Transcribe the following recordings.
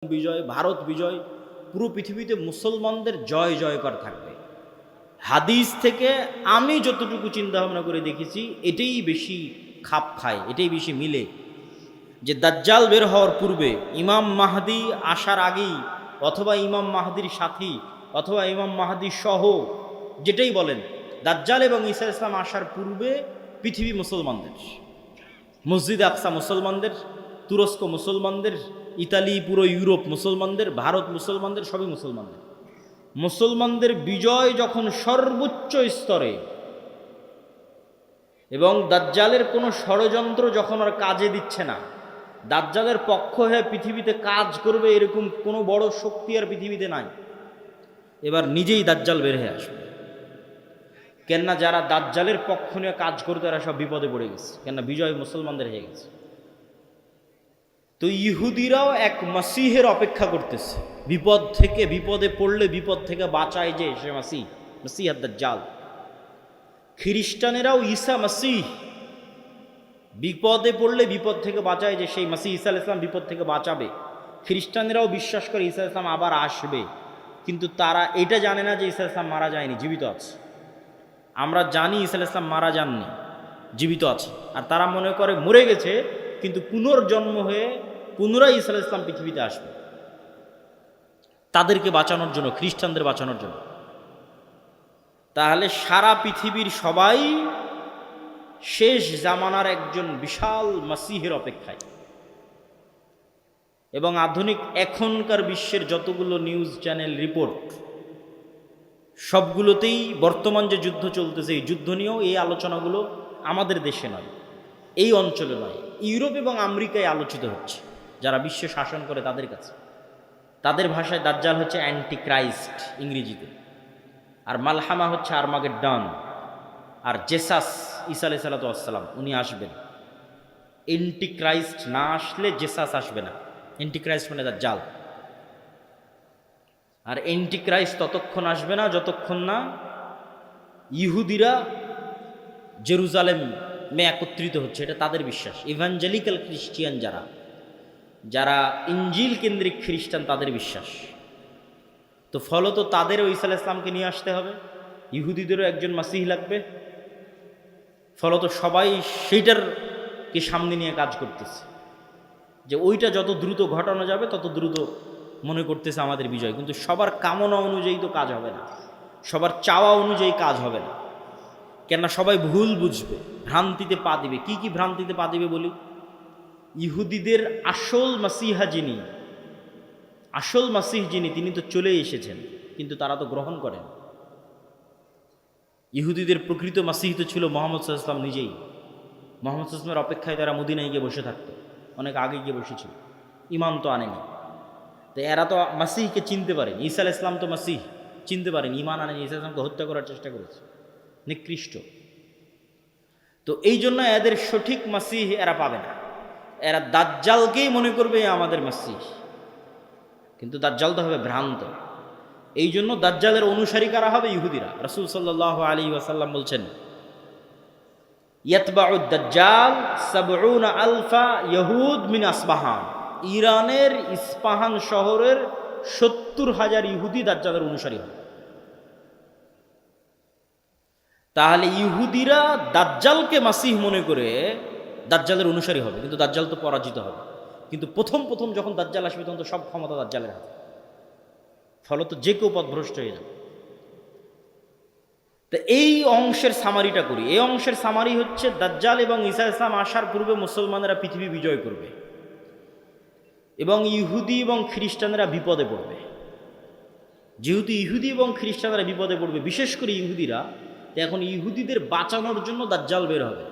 বিজয়, ভারত বিজয়, পুরো পৃথিবীতে মুসলমানদের জয় জয়কার থাকবে। হাদিস থেকে আমি যতটুকু চিন্তা ভাবনা করে দেখেছি এটাই বেশি খাপ খায়, এটাই বেশি মিলে, যে দাজ্জাল বের হওয়ার পূর্বে, ইমাম মাহদি আসার আগেই, অথবা ইমাম মাহদির সাথী, অথবা ইমাম মাহদি সহ, যেটাই বলেন, দাজ্জাল এবং ঈসা ইসলাম আসার পূর্বে পৃথিবী মুসলমানদের, মসজিদে আকসা মুসলমানদের, তুরস্ক মুসলমানদের, ইতালি, পুরো ইউরোপ মুসলমানদের, ভারত মুসলমানদের, সবই মুসলমানদের। মুসলমানদের বিজয় যখন সর্বোচ্চ স্তরে, এবং দাজ্জালের কোনো ষড়যন্ত্র যখন আর কাজে দিচ্ছে না, দাজ্জালের পক্ষ হয়ে পৃথিবীতে কাজ করবে এরকম কোনো বড় শক্তি আর পৃথিবীতে নাই, এবার নিজেই দাজ্জাল বের হয়ে আসবে। কেননা যারা দাজ্জালের পক্ষ নিয়ে কাজ করতে, তারা সব বিপদে পড়ে গেছে, কেননা বিজয় মুসলমানদের হয়ে গেছে। তো ইহুদিরাও এক মাসিহের অপেক্ষা করতেছে, বিপদ থেকে, বিপদে পড়লে বিপদ থেকে বাঁচায় যে সে মাসিহ, মাসিহ দাজ্জাল। খ্রিস্টানেরাও ঈসা মাসিহ, বিপদে পড়লে বিপদ থেকে বাঁচায় যে সেই মাসিহ ঈসা আলাইহিস সালাম বিপদ থেকে বাঁচাবে। খ্রিস্টানেরাও বিশ্বাস করে ঈসা আলাইহিস সালাম আবার আসবে, কিন্তু তারা এটা জানে না যে ঈসা আলাইহিস সালাম মারা যায়নি, জীবিত আছে। আমরা জানি ঈসা আলাইহিস সালাম মারা যাননি, জীবিত আছে। আর তারা মনে করে মরে গেছে, কিন্তু পুনর্জন্ম হয়ে পুনরায় ঈসা আলাইহিস সালাম পৃথিবীতে আসবে, তাদেরকে বাঁচানোর জন্য, খ্রিস্টানদের বাঁচানোর জন্য। তাহলে সারা পৃথিবীর সবাই শেষ জামানার একজন বিশাল মাসিহের অপেক্ষায়। এবং আধুনিক এখনকার বিশ্বের যতগুলো নিউজ চ্যানেল রিপোর্ট, সবগুলোতেই বর্তমান যে যুদ্ধ চলতেছে, এই যুদ্ধ নিয়েও এই আলোচনাগুলো আমাদের দেশে নয়, এই অঞ্চলে নয়, ইউরোপ এবং আমেরিকায় আলোচিত হচ্ছে, যারা বিশ্ব শাসন করে তাদের কাছে। তাদের ভাষায় দাজ্জাল হচ্ছে অ্যান্টি ক্রাইস্ট ইংরেজিতে, আর মালহামা হচ্ছে আর্মাগেড্ডন, আর জেসাস ঈসা আলাইহিস সালাম উনি আসবেন। অ্যান্টি ক্রাইস্ট না আসলে জেসাস আসবে না। অ্যান্টি ক্রাইস্ট মানে দাজ্জাল। আর অ্যান্টি ক্রাইস্ট ততক্ষণ আসবে না যতক্ষণ না ইহুদিরা জেরুজালেমে একত্রিত হচ্ছে, এটা তাদের বিশ্বাস। ইভাঞ্জেলিক্যাল খ্রিস্টিয়ান যারা, যারা ইঞ্জিল কেন্দ্রিক খ্রিস্টান, তাদের বিশ্বাস। তো ফলত তাদেরও ঈসা আলাইহিস সালামকে নিয়ে আসতে হবে, ইহুদিদেরও একজন মাসিহ লাগবে। ফলত সবাই সেইটারকে সামনে নিয়ে কাজ করতেছে, যে ওইটা যত দ্রুত ঘটানো যাবে তত দ্রুত মনে করতেছে আমাদের বিজয়। কিন্তু সবার কামনা অনুযায়ী তো কাজ হবে না, সবার চাওয়া অনুযায়ী কাজ হবে না, কেননা সবাই ভুল বুঝবে, ভ্রান্তিতে পা দিবে। কি কি ভ্রান্তিতে পা দিবে বলি? ইহুদিদের আসল মাসিহা যিনি, আসল মাসিহ যিনি, তিনি তো চলে এসেছেন, কিন্তু তারা তো গ্রহণ করেন। ইহুদিদের প্রকৃত মাসিহ তো ছিল মুহাম্মদ সাল্লাল্লাহু আলাইহি ওয়াসাল্লাম নিজেই। মুহাম্মদ সাল্লাল্লাহু আলাইহি ওয়াসাল্লামের অপেক্ষায় তারা মদিনায় গিয়ে বসে থাকতো, অনেক আগে গিয়ে বসেছিল, ইমান তো আনেনি। তো এরা তো মাসিহকে চিনতে পারেন, ঈসা আলাইহিস সালাম তো মাসিহ চিনতে পারেন, ইমান আনেনি, ঈসা আলাইহিস সালামকে হত্যা করার চেষ্টা করেছে, নিকৃষ্ট। তো এই জন্য এদের সঠিক মাসিহ এরা পাবে না, এরা দাজ্জালকেই মনে করবে আমাদের মাসিহ, কিন্তু দাজ্জাল তো হবে ভ্রান্ত। এই জন্য দাজ্জালের অনুসারী কারা হবে? ইহুদিরা। রাসূল সাল্লাল্লাহু আলাইহি ওয়াসাল্লাম বলছেন, ইয়াতবাউ দাজ্জাল ৭০ আলফা ইহুদ মিন আসবাহান। ইরানের ইস্পাহান শহরের ৭০,০০০ ইহুদি দাজ্জালের অনুসারী হবে। তাহলে ইহুদিরা দাজ্জালকে মাসিহ মনে করে দাজ্জালের অনুসারী হবে, কিন্তু দাজ্জাল তো পরাজিত হবে। কিন্তু প্রথম প্রথম যখন দাজ্জাল আসবে, তখন তো সব ক্ষমতা দাজ্জালের হাতে, ফলত যে কেউ পথভ্রষ্ট হয়ে যাবে। তো এই অংশের সামারিটা করি। এই অংশের সামারি হচ্ছে, দাজ্জাল এবং ঈসা আলাইহিস সালাম আসার পূর্বে মুসলমানেরা পৃথিবী বিজয় করবে, এবং ইহুদি এবং খ্রিস্টানরা বিপদে পড়বে। যেহেতু ইহুদি এবং খ্রিস্টানরা বিপদে পড়বে, বিশেষ করে ইহুদিরা, এখন ইহুদিদের বাঁচানোর জন্য দাজ্জাল বের হবে।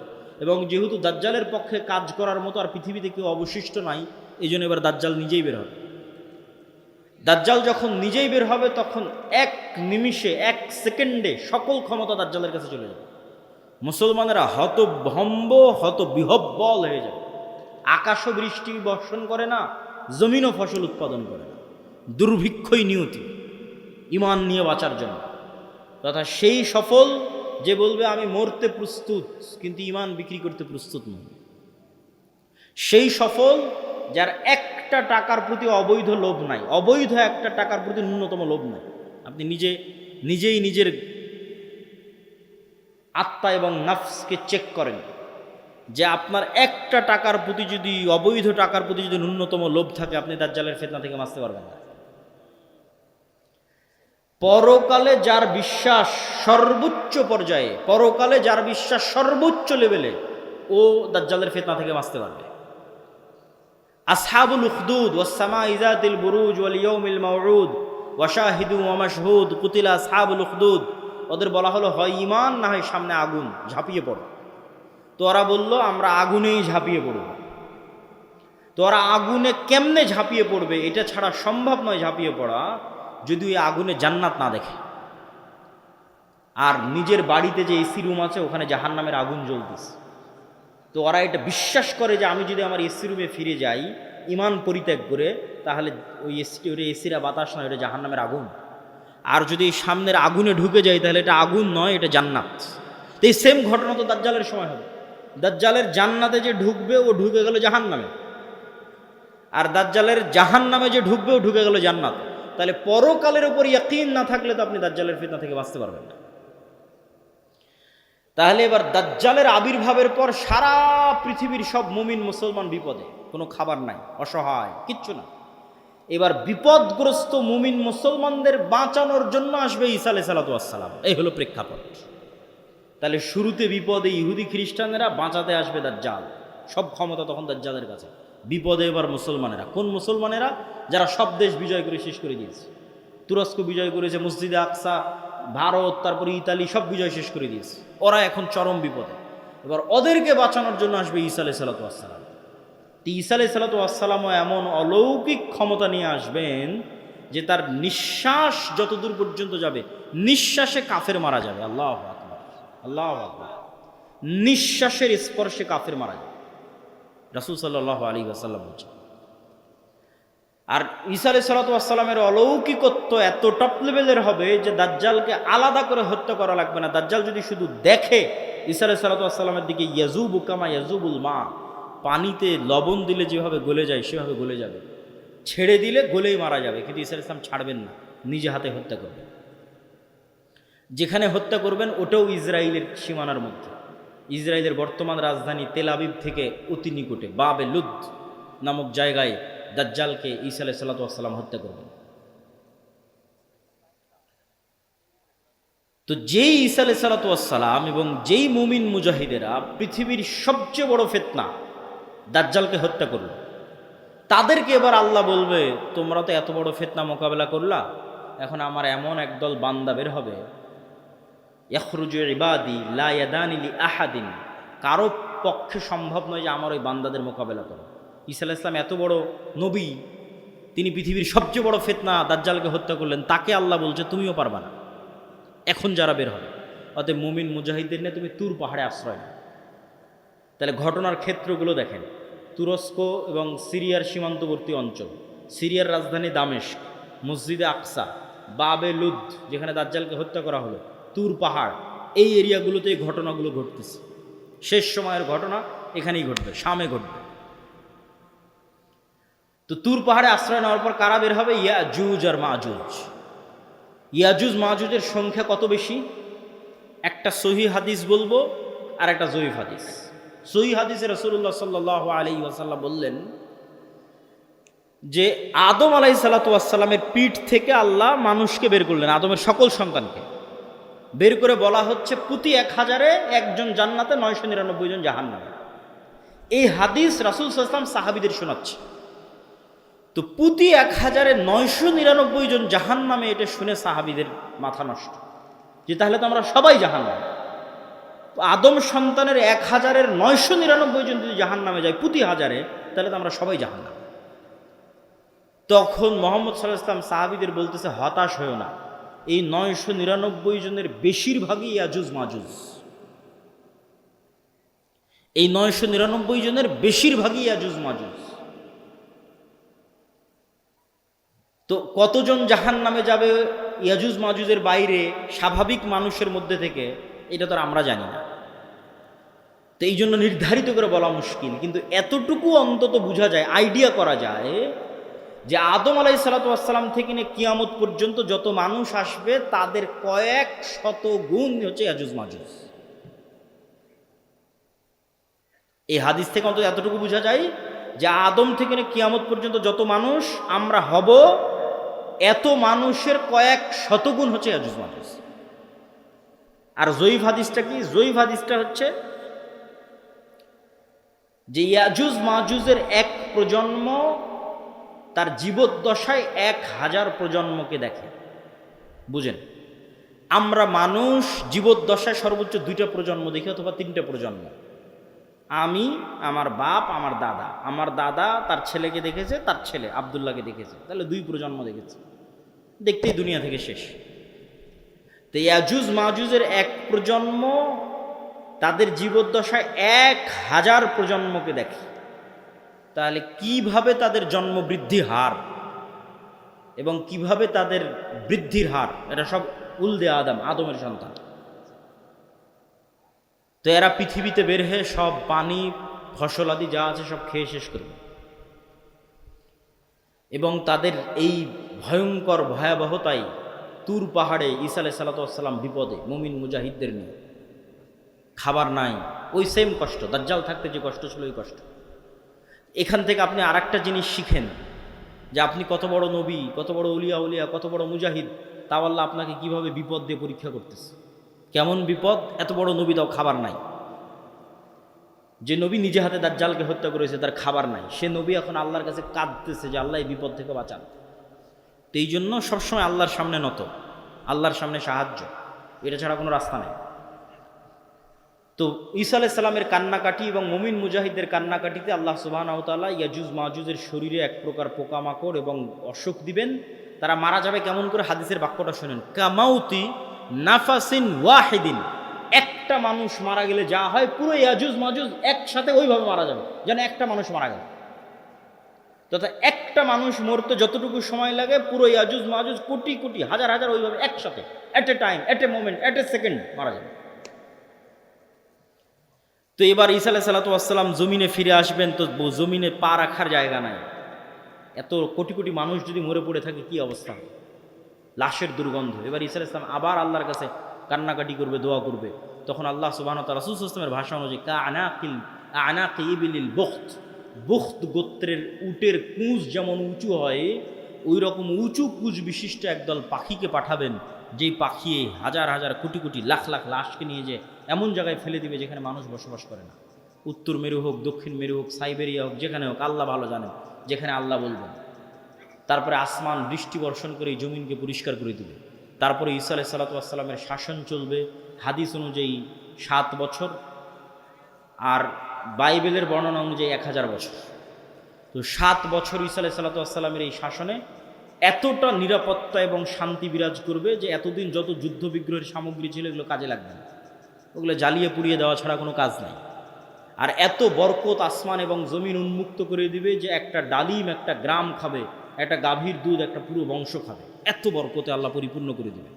এবং যেহেতু দাজ্জালের পক্ষে কাজ করার মতো আর পৃথিবীতে কেউ অবশিষ্ট নাই, এই জন্য এবার দাজ্জাল নিজেই বের হবে। দাজ্জাল যখন নিজেই বের হবে, তখন এক নিমিষে, এক সেকেন্ডে সকল ক্ষমতা দাজ্জালের কাছে চলে যাবে। মুসলমানেরা হতভম্ব, হতবিহ্বল হয়ে যাবে। আকাশও বৃষ্টি বর্ষণ করে না, জমিনও ফসল উৎপাদন করে না, দুর্ভিক্ষই নিয়তি ইমান নিয়ে বাঁচার জন্য। তথা সেই সফল যে বলবে আমি মরতে প্রস্তুত, কিন্তু ইমান বিক্রি করতে প্রস্তুত নয়। সেই সফল যার এক একটা টাকার প্রতি অবৈধ লোভ নাই, অবৈধ একটা টাকার প্রতি ন্যূনতম লোভ নাই। আপনি নিজেই নিজের আত্মা এবং নাফসকে চেক করেন যে আপনার একটা টাকার প্রতি যদি, অবৈধ টাকার প্রতি যদি ন্যূনতম লোভ থাকে, আপনি দাজ্জালের ফিতনা থেকে বাঁচতে পারবেন না। পরকালে যার বিশ্বাস সর্বোচ্চ পর্যায়ে, পরকালে যার বিশ্বাস সর্বোচ্চ লেভেলে, ও দাজ্জালের ফিতনা থেকে বাঁচতে পারবে। আসহাবুল উখদুদ ওয়াস সামাই যাতিল বুরুজ ওয়াল ইয়াউমিল মাউউদ ওয়া শাহিদু ওয়া মাশহুদ কুতিলা আসহাবুল উখদুদ। ওদের বলা হলো হয় ঈমান না হয় সামনে আগুন, ঝাঁপিয়ে পড়ো। তো ওরা বলল আমরা আগুনেই ঝাঁপিয়ে পড়ব। তো ওরা আগুনে কেমনে ঝাঁপিয়ে পড়বে, এটা ছাড়া সম্ভব নয় ঝাঁপিয়ে পড়া, যদি ওই আগুনে জান্নাত না দেখে। আর নিজের বাড়িতে যে এসি রুম আছে ওখানে জাহান্নামের আগুন জ্বলতেছে। তো ওরা এটা বিশ্বাস করে যে আমি যদি আমার এসি রুমে ফিরে যাই ঈমান পরিত্যাগ করে, তাহলে ওই এসিরা বাতাস নয়, এটা জাহান্নামের আগুন। আর যদি সামনের আগুনে ঢুকে যাই তাহলে এটা আগুন নয়, এটা জান্নাত। তো এই সেম ঘটনা তো দাজ্জালের সময় হবে। দাজ্জালের জান্নাতে যে ঢুকবে ও ঢুকে গেল জাহান্নামে, আর দাজ্জালের জাহান্নামে যে ঢুকবে ও ঢুকে গেল জান্নাত। তাহলে পরকালের উপর ইয়াকিন না থাকলে তো আপনি দাজ্জালের ফিতনা থেকে বাঁচতে পারবেন না। তাহলে এবার দাজ্জালের আবির্ভাবের পর সারা পৃথিবীর সব মুমিন মুসলমান বিপদে, কোনো খাবার নাই, অসহায়, কিচ্ছু না। এবার বিপদগ্রস্ত মুমিন মুসলমানদের বাঁচানোর জন্য আসবে ঈসা আলাইহিস সালাতু ওয়াস সালাম। এই হলো প্রেক্ষাপট। তাহলে শুরুতে বিপদে ইহুদি খ্রিস্টানেরা, বাঁচাতে আসবে দাজ্জাল। সব ক্ষমতা তখন দাজ্জালের কাছে। বিপদে এবার মুসলমানেরা। কোন মুসলমানেরা? যারা সব দেশ বিজয় করে শেষ করে দিয়েছে। তুরস্ক বিজয় করেছে, মসজিদে আকসা, ভারত, তারপরে ইতালি, সব বিজয় শেষ করে দিয়েছে। ওরা এখন চরম বিপদে। এবার ওদেরকে বাঁচানোর জন্য আসবে ঈসা আলাইহিস সালাতু ওয়াস সালাম। ঈসা আলাইহিস সালাতু ওয়াস সালামও এমন অলৌকিক ক্ষমতা নিয়ে আসবেন যে তার নিঃশ্বাস যতদূর পর্যন্ত যাবে, নিঃশ্বাসে কাফের মারা যাবে। আল্লাহু আকবার, আল্লাহু আকবার। নিঃশ্বাসের স্পর্শে কাফের মারা যাবে, রাসূল সাল্লাল্লাহু আলাইহি ওয়াসাল্লাম বলছেন। আর ঈসা আলাইহিস সালাতু ওয়াস সালামের অলৌকিকত্ব এত টপ লেভেলের হবে যে দাজ্জালকে আলাদা করে হত্যা করা লাগবে না। দাজ্জাল যদি শুধু দেখে ঈসা আলাইহিস সালাতু ওয়াস সালামের দিকে, ইয়াজুবু কামা ইয়াজুবুল মা, পানিতে লবণ দিলে যেভাবে গলে যায় সেভাবে গলে যাবে। ছেড়ে দিলে গলেই মারা যাবে। কিন্তু ঈসা আলাইহিস সালাম ছাড়বেন না, নিজে হাতে হত্যা করবেন। যেখানে হত্যা করবেন ওটাও ইসরায়েলের সীমানার মধ্যে। ইসরায়েলের বর্তমান রাজধানী তেল আবিব থেকে অতি নিকটে বাবে লুদ নামক জায়গায় দাজ্জালকে ঈসা আলাইহিস সালাতু ওয়াস সালাম হত্যা করবেন। তো যেই ঈসা আলাইহিস সালাতু ওয়াস সালাম এবং যেই মুমিন মুজাহিদেরা পৃথিবীর সবচেয়ে বড় ফিতনা দাজ্জালকে হত্যা করল, তাদেরকে এবার আল্লাহ বলবে তোমরা তো এত বড় ফিতনা মোকাবেলা করলা, এখন আমার এমন একদল বান্দা বের হবে, ইয়াখরুজু ইবাদি লা ইয়াদানি লি আহাদিন, কারো পক্ষে সম্ভব নয় যে আমার ওই বান্দাদের মোকাবেলা করে। ঈসা আলাইহিস সালাম এত বড় নবী, তিনি পৃথিবীর সবচেয়ে বড় ফিতনা দাজ্জালকে হত্যা করলেন, তাকে আল্লাহ বলছে তুমিও পারবা না এখন যারা বের হবে। অতএব মুমিন মুজাহিদদের নিয়ে তুমি তুর পাহাড়ে আশ্রয় নাও। তাহলে ঘটনার ক্ষেত্রগুলো দেখেন, তুরস্ক এবং সিরিয়ার সীমান্তবর্তী অঞ্চল, সিরিয়ার রাজধানী দামেস্ক, মসজিদে আকসা, বাবে লুদ যেখানে দাজ্জালকে হত্যা করা হলো, তুর পাহাড়, এই এরিয়াগুলোতে এই ঘটনাগুলো ঘটতেছে। শেষ সময়ের ঘটনা এখানেই ঘটবে, শামে ঘটবে। তো তুর পাহাড়ে আশ্রয় নেওয়ার পর কারা বের হবে? ইয়াজুজ আর মাজুজ। ইয়াজুজ মাজুজের সংখ্যা কত বেশি? একটা সহি হাদিস বলবো আর একটা জয়ীফ হাদিস। সহি হাদিসে রাসূলুল্লাহ সাল্লাল্লাহু আলাইহি ওয়াসাল্লাম বললেন যে আদম আলাইহিস সালাতু ওয়াস সালামের পিঠ থেকে আল্লাহ মানুষকে বের করলেন, আদমের সকল সন্তানকে বের করে বলা হচ্ছে প্রতি 1000-এ একজন জান্নাতে, 999 জন জাহান্নামে। এই হাদিস রাসূল সাল্লাল্লাহু আলাইহি ওয়াসাল্লাম সাহাবীদের শোনাচ্ছে। তো প্রতি 1000-এ 999 জন জাহান্নামে, এটা শুনে সাহাবীদের মাথা নষ্ট, যে তাহলে তো আমরা সবাই জাহান্নামে। আদম সন্তানের 1000-এর 999 জন যদি জাহান্নামে যায় প্রতি 1000-এ, তাহলে তো আমরা সবাই জাহান্নামে। তখন মুহাম্মদ সাল্লাল্লাহু আলাইহি ওয়াসাল্লাম সাহাবীদের বলতেছে হতাশ হয়েও না, এই 999 জনের বেশিরভাগই ইয়াজুজ মাজুজ। এই 999 জনের বেশিরভাগই ইয়াজুজ মাজুজ। তো কতজন জাহান্নামে যাবে ইয়াজুজ মাজুজের বাইরে স্বাভাবিক মানুষের মধ্যে থেকে, এটা তো আমরা জানি না। তো এই জন্য নির্ধারিত করে বলা মুশকিল, কিন্তু এতটুকু অন্তত বোঝা যায়, আইডিয়া করা যায় যে আদম আলাইহিসসালাম থেকে নিয়ে কিয়ামত পর্যন্ত যত মানুষ আসবে তাদের কয়েক শত গুণ হচ্ছে ইয়াজুজ মাজুজ। এই হাদিস থেকে অন্তত এতটুকু বোঝা যায় যে আদম থেকে নিয়ে কিয়ামত পর্যন্ত যত মানুষ আমরা হব, এত মানুষের কয়েক শতগুণ হচ্ছে ইয়াজুজ মাজুজ। আর জয়ীফ হাদিসটা কি? জয়ীফ হাদিসটা হচ্ছে যে ইয়াজুজ মাজুজের এক প্রজন্ম তার জীবদ্দশায় 1000 প্রজন্মকে দেখে। বুঝেন, আমরা মানুষ জীবদ্দশায় সর্বোচ্চ 2টা প্রজন্ম দেখি অথবা 3টে প্রজন্ম। আমি, আমার বাপ, আমার দাদা, আমার দাদা তার ছেলেকে দেখেছে, তার ছেলে আব্দুল্লাহকে দেখেছে, তাহলে 2 প্রজন্ম দেখেছে, দেখতেই দুনিয়া থেকে শেষ। তো ইয়াজুজ মাজুজের এক প্রজন্ম তাদের জীবদ্দশায় 1000 প্রজন্মকে দেখে। তাহলে কিভাবে তাদের জন্ম বৃদ্ধি হার এবং কিভাবে তাদের বৃদ্ধির হার, এটা সব উলদে আদমের সন্তান। তো এরা পৃথিবীতে বের হয়ে সব পানি ফসল আদি যা আছে সব খেয়ে শেষ করবে, এবং তাদের এই ভয়ঙ্কর ভয়াবহতায় তুর পাহাড়ে ঈসা আলাইহিস সালাম বিপদে মুমিন মুজাহিদদের নিয়ে, খাবার নাই, ওই সেম কষ্ট, দাজ্জাল থাকতে যে কষ্ট ছিল ওই কষ্ট। এখান থেকে আপনি আর একটা জিনিস শিখেন যে আপনি কত বড় নবী, কত বড় উলিয়া, কত বড় মুজাহিদ, তাও আল্লাহ আপনাকে কিভাবে বিপদ দিয়ে পরীক্ষা করতেছে। কেমন বিপদ? এত বড় নবী, তাও খাবার নাই। যে নবী নিজে হাতে দাজ্জালকে হত্যা করেছে, তার খাবার নাই, সে নবী এখন আল্লাহর কাছে কাঁদতেছে যে আল্লাহ এই বিপদ থেকে বাঁচান। তো এই জন্য সবসময় আল্লাহর সামনে নত, আল্লাহর সামনে সাহায্য, এটা ছাড়া কোনো রাস্তা নেই। তো ঈসা আলাইহিস সালামের কান্নাকাটি এবং মুমিন মুজাহিদদের কান্নাকাটিতে আল্লাহ সুবহানাহু ওয়া তাআলা ইয়াজুজ মাজুজের শরীরে এক প্রকার পোকামাকড় এবং অসুখ দিবেন। তারা মারা যাবে কেমন করে? হাদিসের বাক্যটা শুনেন, কামাউতি নাফাসিন ওয়াহিদিন। একটা মানুষ মারা গেলে যা হয়, পুরো ইয়াজুজ মাজুজ একসাথে ওইভাবে মারা যাবে, যেন একটা মানুষ মারা গেল। তথা একটা মানুষ মরতে যতটুকু সময় লাগে, পুরো ইয়াজুজ মাজুজ কোটি কোটি হাজার হাজার ওইভাবে একসাথে, at a time, at a moment, at a second মারা যাবে। তো এবার ঈসা আলাইহিস সালাম জমিনে ফিরে আসবেন, তো জমিনে পা রাখার জায়গা নাই। এত কোটি কোটি মানুষ যদি মরে পড়ে থাকে কি অবস্থা হবে? লাশের দুর্গন্ধ। এবার ঈসা আলাইহিস সালাম আবার আল্লাহর কাছে কান্নাকাটি করবে, দোয়া করবে। তখন আল্লাহ সুবহানাহু ওয়া তাআলা রাসূল সাল্লাল্লাহু আলাইহি ওয়াসাল্লামের ভাষা অনুযায়ী আনাকি ইবিলিল বুখত গোত্রের উটের কুঁজ যেমন উঁচু হয়, ওই রকম উঁচু কুঁজ বিশিষ্ট একদল পাখিকে পাঠাবেন, যেই পাখি হাজার হাজার কোটি কোটি লাখ লাখ লাশকে নিয়ে যে এমন জায়গায় ফেলে দিবে যেখানে মানুষ বসবাস করে না। উত্তর মেরু হোক, দক্ষিণ মেরু হোক, সাইবেরিয়া হোক, যেখানে হোক, আল্লাহ ভালো জানেন, যেখানে আল্লাহ বলবেন। তারপরে আসমান বৃষ্টি বর্ষণ করে এই জমিনকে পরিষ্কার করে দিবে। তারপরে ঈসা আলাইহিস সালামের শাসন চলবে হাদিস অনুযায়ী 7 বছর, আর বাইবেলের বর্ণনা অনুযায়ী 1000 বছর। তো 7 বছর ঈসা আলাইহিস সালামের এই শাসনে এতটা নিরাপত্তা এবং শান্তি বিরাজ করবে যে এতদিন যত যুদ্ধ বিগ্রহের সামগ্রী ছিল এগুলো কাজে লাগবে না, ওগুলো জ্বালিয়ে পুড়িয়ে দেওয়া ছাড়া কোনো কাজ নাই। আর এত বরকত আসমান এবং জমিন উন্মুক্ত করে দিবে যে একটা ডালিম একটা গ্রাম খাবে, একটা গাভীর দুধ একটা পুরো বংশ খাবে, এত বরকতে আল্লাহ পরিপূর্ণ করে দিবে।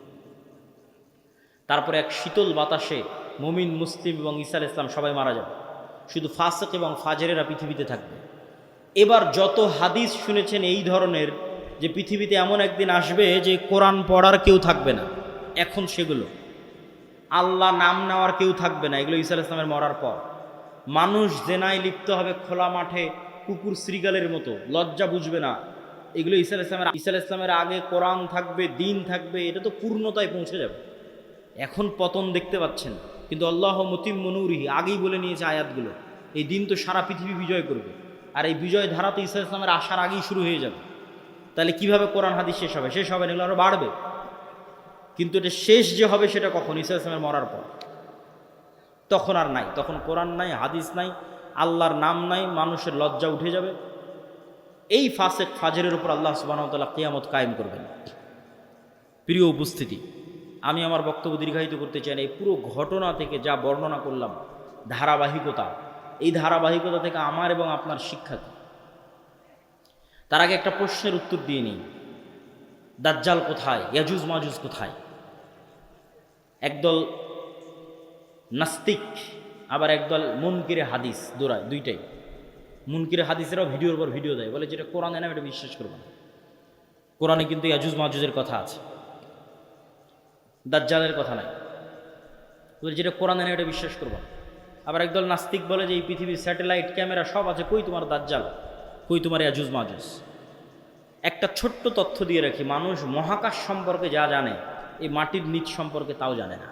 তারপরে এক শীতল বাতাসে মুমিন মুসলিম এবং ঈসা আলাইহিস সালাম সবাই মারা যাবে, শুধু ফাসিক এবং ফাজেরেরা পৃথিবীতে থাকবে। এবার যত হাদিস শুনেছেন এই ধরনের, যে পৃথিবীতে এমন একদিন আসবে যে কোরআন পড়ার কেউ থাকবে না, এখন সেগুলো আল্লাহ নাম নেওয়ার কেউ থাকবে না, এগুলো ঈসা আলাইহিস সালামের মরার পর। মানুষ জেনায় লিপ্ত হবে খোলা মাঠে কুকুর শ্রীগালের মতো, লজ্জা বুঝবে না, এগুলো ঈসা আলাইহিস সালামের আগে কোরআন থাকবে, দিন থাকবে, এটা তো পূর্ণতায় পৌঁছে যাবে। এখন পতন দেখতে পাচ্ছেন, কিন্তু আল্লাহ মুতিম্মু নূরিহি আগেই বলে নিয়েছে আয়াতগুলো, এই দিন তো সারা পৃথিবী বিজয় করবে, আর এই বিজয় ধারা তো ঈসা আলাইহিস সালামের আসার আগেই শুরু হয়ে যাবে। তাহলে কিভাবে কোরআন হাদিস শেষ হবে? শেষ হবে না, এগুলো আরও বাড়বে। কিন্তু এটা শেষ যে হবে সেটা কখন? ঈসা আলাইহিস সালামের মরার পর। তখন আর নাই, তখন কোরআন নাই, হাদিস নাই, আল্লাহর নাম নাই, মানুষের লজ্জা উঠে যাবে। এই ফাসিক ফাজেরের উপর আল্লাহ সুবহানাহু ওয়া তাআলা কিয়ামত কায়েম করবেন। প্রিয় উপস্থিতি, আমি আমার বক্তব্য দীর্ঘায়িত করতে চাই না। এই পুরো ঘটনা থেকে যা বর্ণনা করলাম, ধারাবাহিকতা, এই ধারাবাহিকতা থেকে আমার এবং আপনার শিক্ষা কি? তার আগে একটা প্রশ্নের উত্তর দিয়ে নিই, দাজ্জাল কোথায়? ইয়াজুজ মাজুজ কোথায়? একদল নাস্তিক আবার একদল মুনকিরে হাদিস দৌড়ায়, দুইটাই। মুনকিরে হাদিসেরাও ভিডিওর পর ভিডিও দেয়, বলে যেটা কোরআনে না এটা বিশ্বাস করবো না। কোরআনে কিন্তু ইয়াজুজ মাজুজের কথা আছে, দাজ্জালের কথা নাই। বলে যেটা কোরআনে না এটা বিশ্বাস করবো না। আবার একদল নাস্তিক বলে যে এই পৃথিবীর স্যাটেলাইট ক্যামেরা সব আছে, কই তোমার দাজ্জাল, কই তোমার ইয়াজুজ মাজুজ। একটা ছোট্ট তথ্য দিয়ে রাখি, মানুষ মহাকাশ সম্পর্কে যা জানে এই মাটির নিচ সম্পর্কে তাও জানে না।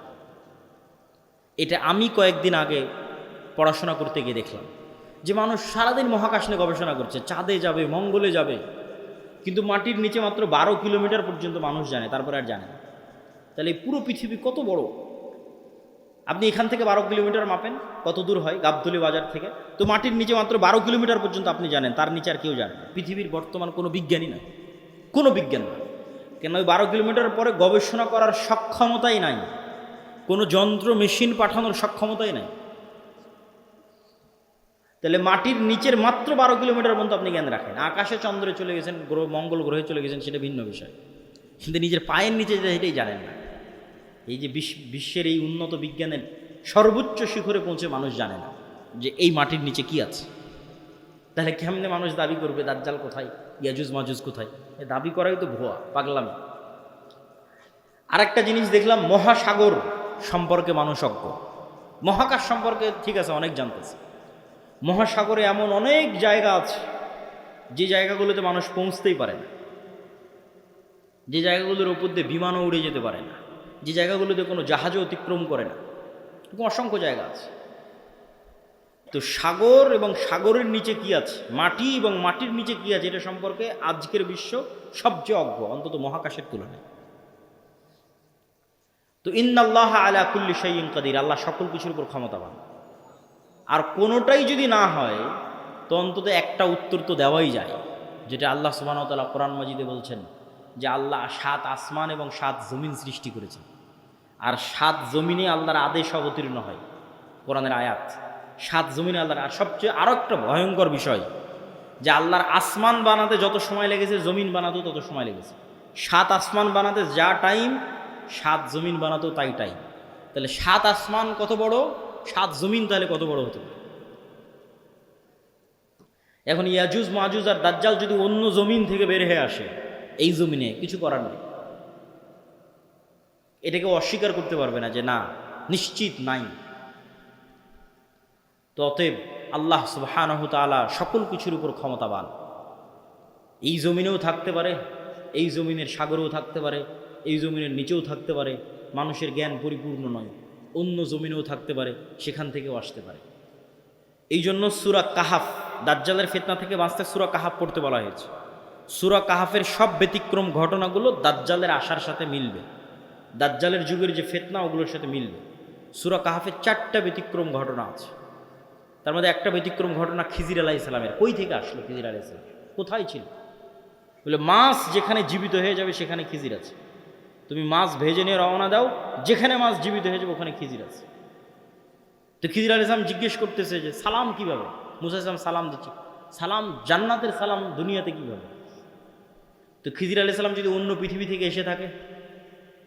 এটা আমি কয়েকদিন আগে পড়াশোনা করতে গিয়ে দেখলাম যে মানুষ সারাদিন মহাকাশ নিয়ে গবেষণা করছে, চাঁদে যাবে, মঙ্গলে যাবে, কিন্তু মাটির নিচে মাত্র 12 কিলোমিটার পর্যন্ত মানুষ জানে, তারপরে আর জানে না। তাহলে এই পুরো পৃথিবী কত বড়! আপনি এখান থেকে 12 কিলোমিটার মাপেন, কত দূর হয় গাবতলী বাজার থেকে, তো মাটির নিচে মাত্র 12 কিলোমিটার পর্যন্ত আপনি জানেন, তার নিচে আর কেউ জানে না। পৃথিবীর বর্তমান কোনো বিজ্ঞানী নয়, কোনো বিজ্ঞান নয়, কেন ওই 12 কিলোমিটার পরে গবেষণা করার সক্ষমতাই নাই, কোনো যন্ত্র মেশিন পাঠানোর সক্ষমতাই নাই। তাহলে মাটির নিচের মাত্র 12 কিলোমিটার পর্যন্ত আপনি জ্ঞান রাখেন। আকাশে চন্দ্রে চলে গেছেন, গ্রহ মঙ্গল গ্রহে চলে গেছেন, সেটা ভিন্ন বিষয়, কিন্তু নিজের পায়ের নিচে যেটা এটাই জানেন না। এই যে বিশ্বের এই উন্নত বিজ্ঞানের সর্বোচ্চ শিখরে পৌঁছে মানুষ জানে না যে এই মাটির নিচে কি আছে। তাহলে কেমনে মানুষ দাবি করবে দাজ্জাল কোথায়, ইয়াজুজ মাজুজ কোথায়? এ দাবি করাই তো ভুয়া, পাগলামি। আরেকটা জিনিস দেখলাম, মহাসাগর সম্পর্কে মানুষ অজ্ঞ। মহাকাশ সম্পর্কে ঠিক আছে অনেক জানতেছে, মহাসাগরে এমন অনেক জায়গা আছে যে জায়গাগুলোতে মানুষ পৌঁছতেই পারে না, যে জায়গাগুলোর উপর দিয়ে বিমানও উড়ে যেতে পারে না, যে জায়গাগুলোতে কোনো জাহাজও অতিক্রম করে না, এরকম অসংখ্য জায়গা আছে। তো সাগর এবং সাগরের নিচে কি আছে, মাটি এবং মাটির নিচে কি আছে, এটা সম্পর্কে আজকের বিশ্ব সবচেয়ে অজ্ঞ, অন্তত মহাকাশের তুলনায়। তো ইন্নাল্লাহ আলা কুল্লি শাইইন কাদির, আল্লাহ সকল কিছুর উপর ক্ষমতাবান। আর কোনোটাই যদি না হয় তো অন্তত একটা উত্তর তো দেওয়াই যায়, যেটা আল্লাহ সুবহানাহু ওয়া তাআলা কোরআন মাজিদে বলছেন যে আল্লাহ 7 আসমান এবং 7 জমিন সৃষ্টি করেছেন, আর 7 জমিনে আল্লাহর আদেশ অবতীর্ণ হয়, কোরআনের আয়াত। 7 জমিনে আল্লাহর, আর সবচেয়ে আরও একটা ভয়ঙ্কর বিষয় যে আল্লাহর আসমান বানাতে যত সময় লেগেছে জমিন বানাতেও তত সময় লেগেছে। 7 আসমান বানাতে যা টাইম 7 জমিন বানাতেও তাই টাইম। তাহলে 7 আসমান কত বড়, 7 জমিন তাহলে কত বড় হতে পারে? এখন ইয়াজুজ মাজুজ আর দাজ্জাল যদি অন্য জমিন থেকে বের হয়ে আসে, এই জমিনে কিছু করার নেই, এটাকে অস্বীকার করতে পারবে না যে না নিশ্চিত নাই। তো অতএব আল্লাহ সুবহানাহু ওয়া তাআলা সকল কিছুর উপর ক্ষমতাবান। এই জমিনেও থাকতে পারে, এই জমিনের সাগরেও থাকতে পারে, এই জমিনের নিচেও থাকতে পারে। মানুষের জ্ঞান পরিপূর্ণ নয়, অন্য জমিনেও থাকতে পারে, সেখান থেকেও আসতে পারে। এই জন্য সূরা কাহাফ, দাজ্জালের ফিতনা থেকে বাঁচতে সূরা কাহাফ পড়তে বলা হয়েছে। সূরা কাহাফের সব ব্যতিক্রম ঘটনাগুলো দাজ্জালের আসার সাথে মিলবে, দাজ্জালের যুগের যে ফিতনা ওগুলোর সাথে মিলবে। সূরা কাহাফের 4টা ব্যতিক্রম ঘটনা আছে, তার মধ্যে একটা ব্যতিক্রম ঘটনা খিজির আলাইহিস সালামের। কই থেকে আসলো খিজির আলাইহিস সালাম, কোথায় ছিল? বলে মাছ যেখানে জীবিত হয়ে যাবে সেখানে খিজির আছে। তুমি মাছ ভেজে নিয়ে রওনা দাও, যেখানে মাছ জীবিত হয়ে যাবে ওখানে খিজির আছে। তো খিজির আলাইহিস সালাম জিজ্ঞেস করতেছে যে সালাম কিভাবে? মুসা আলাইহিস সালাম সালাম দিচ্ছে, সালাম জান্নাতের সালাম দুনিয়াতে কিভাবে? তো খিজির আলাইহিস সালাম যদি অন্য পৃথিবী থেকে এসে থাকে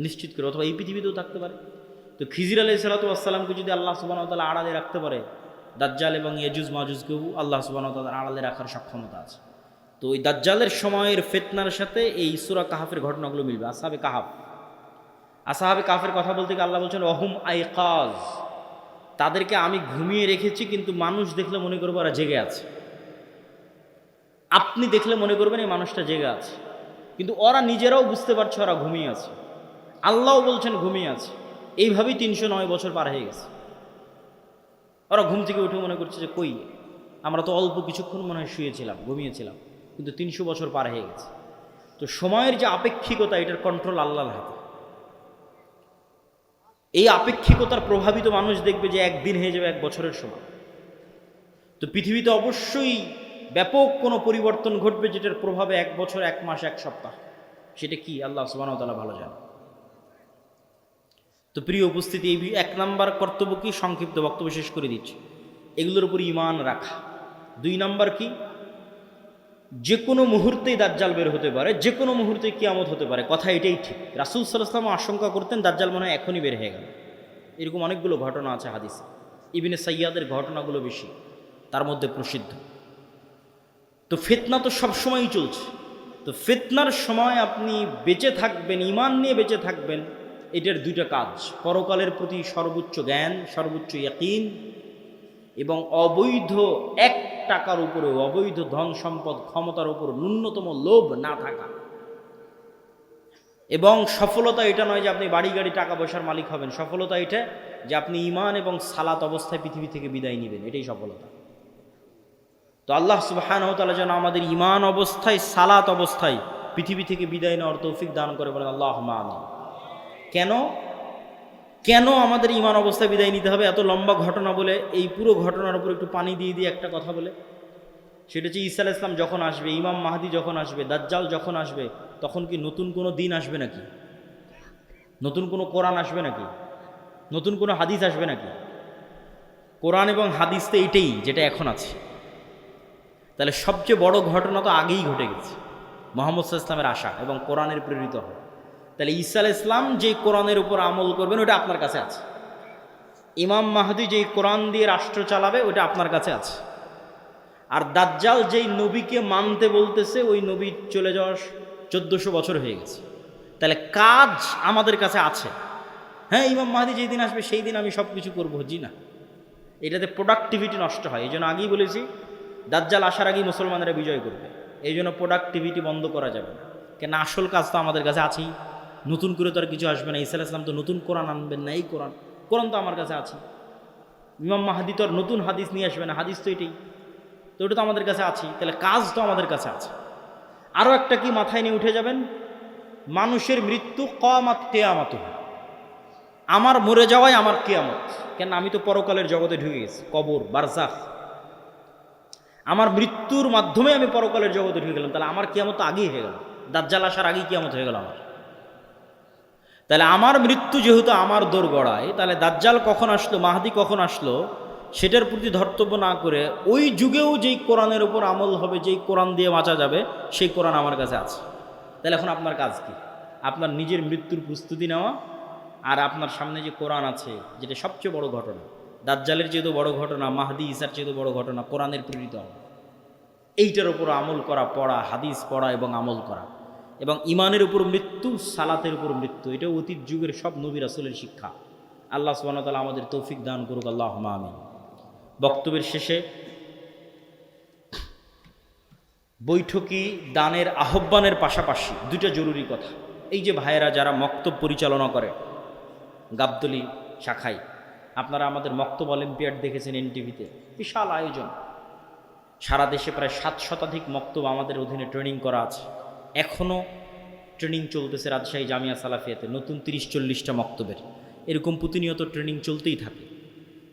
নিশ্চিত করে, অথবা এই পৃথিবীতেও থাকতে পারে, তো খিজির আলাইহিস সালামকে যদি আল্লাহ সুবহানাহু ওয়া তাআলা আড়ালে রাখতে পারে, দাজ্জাল এবং ইয়াজুজ মাজুজকেও আল্লাহ সুবহানাহু ওয়া তাআলা আড়ালে রাখার সক্ষমতা আছে। তো ওই দাজ্জালের সময়ের ফিতনার সাথে এই সূরা কাহাফের ঘটনাগুলো মিলবে। আসহাবে কাহাফ, আসহাবে কাহাফের কথা বলতে গিয়ে আল্লাহ বলছেন ওয়াহুম আইকাজ, তাদেরকে আমি ঘুমিয়ে রেখেছি, কিন্তু মানুষ দেখলে মনে করবে ওরা জেগে আছে। আপনি দেখলে মনে করবেন এই মানুষটা জেগে আছে, কিন্তু ওরা নিজেরাও বুঝতে পারছে ওরা ঘুমিয়ে আছে, আল্লাহও বলছেন ঘুমিয়ে আছে। এইভাবেই 309 বছর পার হয়ে গেছে। ওরা ঘুম থেকে উঠে মনে করছে যে কই, আমরা তো অল্প কিছুক্ষণ মনে হয় শুয়েছিলাম, ঘুমিয়েছিলাম, কিন্তু 300 বছর পার হয়ে গেছে। তো সময়ের যে আপেক্ষিকতা, এটার কন্ট্রোল আল্লাহর হাতে। এই আপেক্ষিকতার প্রভাবিত মানুষ দেখবে যে একদিন হয়ে যাবে 1 বছরের সময়। তো পৃথিবীতে অবশ্যই ব্যাপক কোনো পরিবর্তন ঘটবে, যেটার প্রভাবে 1 বছর, 1 মাস, 1 সপ্তাহ, সেটা কি আল্লাহ সুবহানাহু ওয়া তাআলা ভালো জানেন। তো প্রিয় উপস্থিতি, এই 1 নাম্বার কর্তব্য কি, সংক্ষিপ্ত বক্তব্য শেষ করে দিচ্ছি, এগুলোর উপর ঈমান রাখা। 2 নাম্বার কি, যে কোনো মুহূর্তেই দাজ্জাল বের হতে পারে, যে কোনো মুহূর্তে কিয়ামত হতে পারে, কথা এটাই ঠিক। রাসূল সাল্লাল্লাহু আলাইহি ওয়াসাল্লাম আশঙ্কা করতেন দাজ্জাল মনে হয় এখনই বের হয়ে গেল, এরকম অনেকগুলো ঘটনা আছে হাদিসে। ইবনে সাইয়াদের ঘটনাগুলো বেশি, তার মধ্যে প্রসিদ্ধ। তো ফিতনা তো সবসময়ই চলছে। তো ফিতনার সময় আপনি বেঁচে থাকবেন, ঈমান নিয়ে বেঁচে থাকবেন, এটার দুইটা কাজ: পরকালের প্রতি সর্বোচ্চ জ্ঞান, সর্বোচ্চ ইয়াকিন, এবং অবৈধ এক টাকার উপরেও, অবৈধ ধন সম্পদ ক্ষমতার উপর ন্যূনতম লোভ না থাকা। এবং সফলতা এটা নয় যে আপনি বাড়ি গাড়ি টাকা পয়সার মালিক হবেন, সফলতা এটা যে আপনি ঈমান এবং সালাত অবস্থায় পৃথিবী থেকে বিদায় নেবেন, এটাই সফলতা। তো আল্লাহ সুবহানাহু ওয়া তাআলা যেন আমাদের ঈমান অবস্থায়, সালাত অবস্থায় পৃথিবী থেকে বিদায় নেওয়ার তৌফিক দান করে, বলেন আল্লাহুম্মা আমিন। কেন কেন আমাদের ঈমান অবস্থায় বিদায় নিতে হবে? এত লম্বা ঘটনা বলে এই পুরো ঘটনার উপর একটু পানি দিয়ে দিয়ে একটা কথা বলে, সেটা হচ্ছে ঈসা আলাইহিস সালাম যখন আসবে, ইমাম মাহদি যখন আসবে, দাজ্জাল যখন আসবে, তখন কি নতুন কোনো দিন আসবে নাকি? নতুন কোনো কোরআন আসবে নাকি? নতুন কোনো হাদিস আসবে নাকি? কোরআন এবং হাদিস তো এইটাই যেটা এখন আছে। তাহলে সবচেয়ে বড় ঘটনা তো আগেই ঘটে গেছে, মুহাম্মদ সাল্লাল্লাহু আলাইহি ওয়াসাল্লামের আসা এবং কোরআনের প্রেরিত হওয়া। তাহলে ঈসা আলাইহিস সালাম যে কোরআনের উপর আমল করবেন ওটা আপনার কাছে আছে। ইমাম মাহদি যেই কোরআন দিয়ে রাষ্ট্র চালাবে ওটা আপনার কাছে আছে। আর দাজ্জাল যেই নবীকে মানতে বলতেছে ওই নবী চলে যাওয়ার 1400 বছর হয়ে গেছে। তাহলে কাজ আমাদের কাছে আছে। হ্যাঁ, ইমাম মাহদি যেই দিন আসবে সেই দিন আমি সব কিছু করবো, জি না, এটাতে প্রোডাক্টিভিটি নষ্ট হয়। এই জন্য আগেই বলেছি, দাজ্জাল আসার আগেই মুসলমানেরা বিজয় করবে। এই জন্য প্রোডাক্টিভিটি বন্ধ করা যাবে না, কেন আসল কাজ তো আমাদের কাছে আছেই। নতুন করে তো আর কিছু আসবে না। ঈসা আলাইহিস সালাম তো নতুন কোরআন আনবেন না, এই কোরআন তো আমার কাছে আছে। ইমাম মাহদি তো আর নতুন হাদিস নিয়ে আসবে না, হাদিস তো এটাই, তো ওটা তো আমাদের কাছে আছেই। তাহলে কাজ তো আমাদের কাছে আছে। আরও একটা কি মাথায় নিয়ে উঠে যাবেন, মানুষের মৃত্যু কিয়ামত, কিয়ামত আমার মরে যাওয়াই আমার কিয়ামত। কেন? আমি তো পরকালের জগতে ঢুকে গেছি, কবর, বারজাখ। আমার মৃত্যুর মাধ্যমে আমি পরকালের জগতে ঢুকে গেলাম, তাহলে আমার কিয়ামত তো আগেই হয়ে গেল। দাজ্জাল আসার আগেই কিয়ামত হয়ে গেল আমার। তাহলে আমার মৃত্যু যেহেতু আমার দোরগড়ায়, তাহলে দাজ্জাল কখন আসলো, মাহদি কখন আসলো, সেটার প্রতি ধর্তব্য না করে ওই যুগেও যেই কোরআনের উপর আমল হবে, যেই কোরআন দিয়ে বাঁচা যাবে, সেই কোরআন আমার কাছে আছে। তাহলে এখন আপনার কাজ কি? আপনার নিজের মৃত্যুর প্রস্তুতি নেওয়া, আর আপনার সামনে যে কোরআন আছে, যেটা সবচেয়ে বড় ঘটনা, দাজ্জালের চেয়েও বড় ঘটনা, মাহদি ঈসার চেয়েও বড় ঘটনা, কোরআনের প্রেরিত আমল, এইটার উপর আমল করা, পড়া, হাদিস পড়া এবং আমল করা। এবং ইমানের উপর মৃত্যু, সালাতের উপর মৃত্যু, এটা অতীত যুগের সব নবী রাসূলের শিক্ষা। আল্লাহ সুবহানাহু ওয়া তাআলা আমাদের তৌফিক দান করুক, আল্লাহুম্মা আমিন। বক্তব্যের শেষে বৈঠকি দানের আহ্বানের পাশাপাশি দুইটা জরুরি কথা। এই যে ভাইয়েরা যারা মক্তব পরিচালনা করে গাবতলী শাখায়, আপনারা আমাদের মক্তব অলিম্পিয়াড দেখেছেন এনটিভিতে, বিশাল আয়োজন। সারা দেশে প্রায় 7 শতাধিক মক্তব আমাদের অধীনে ট্রেনিং করা আছে। এখনও ট্রেনিং চলতেছে রাজশাহী জামিয়া সালাফিয়াতে, নতুন 30-40টা মক্তবের। এরকম প্রতিনিয়ত ট্রেনিং চলতেই থাকে।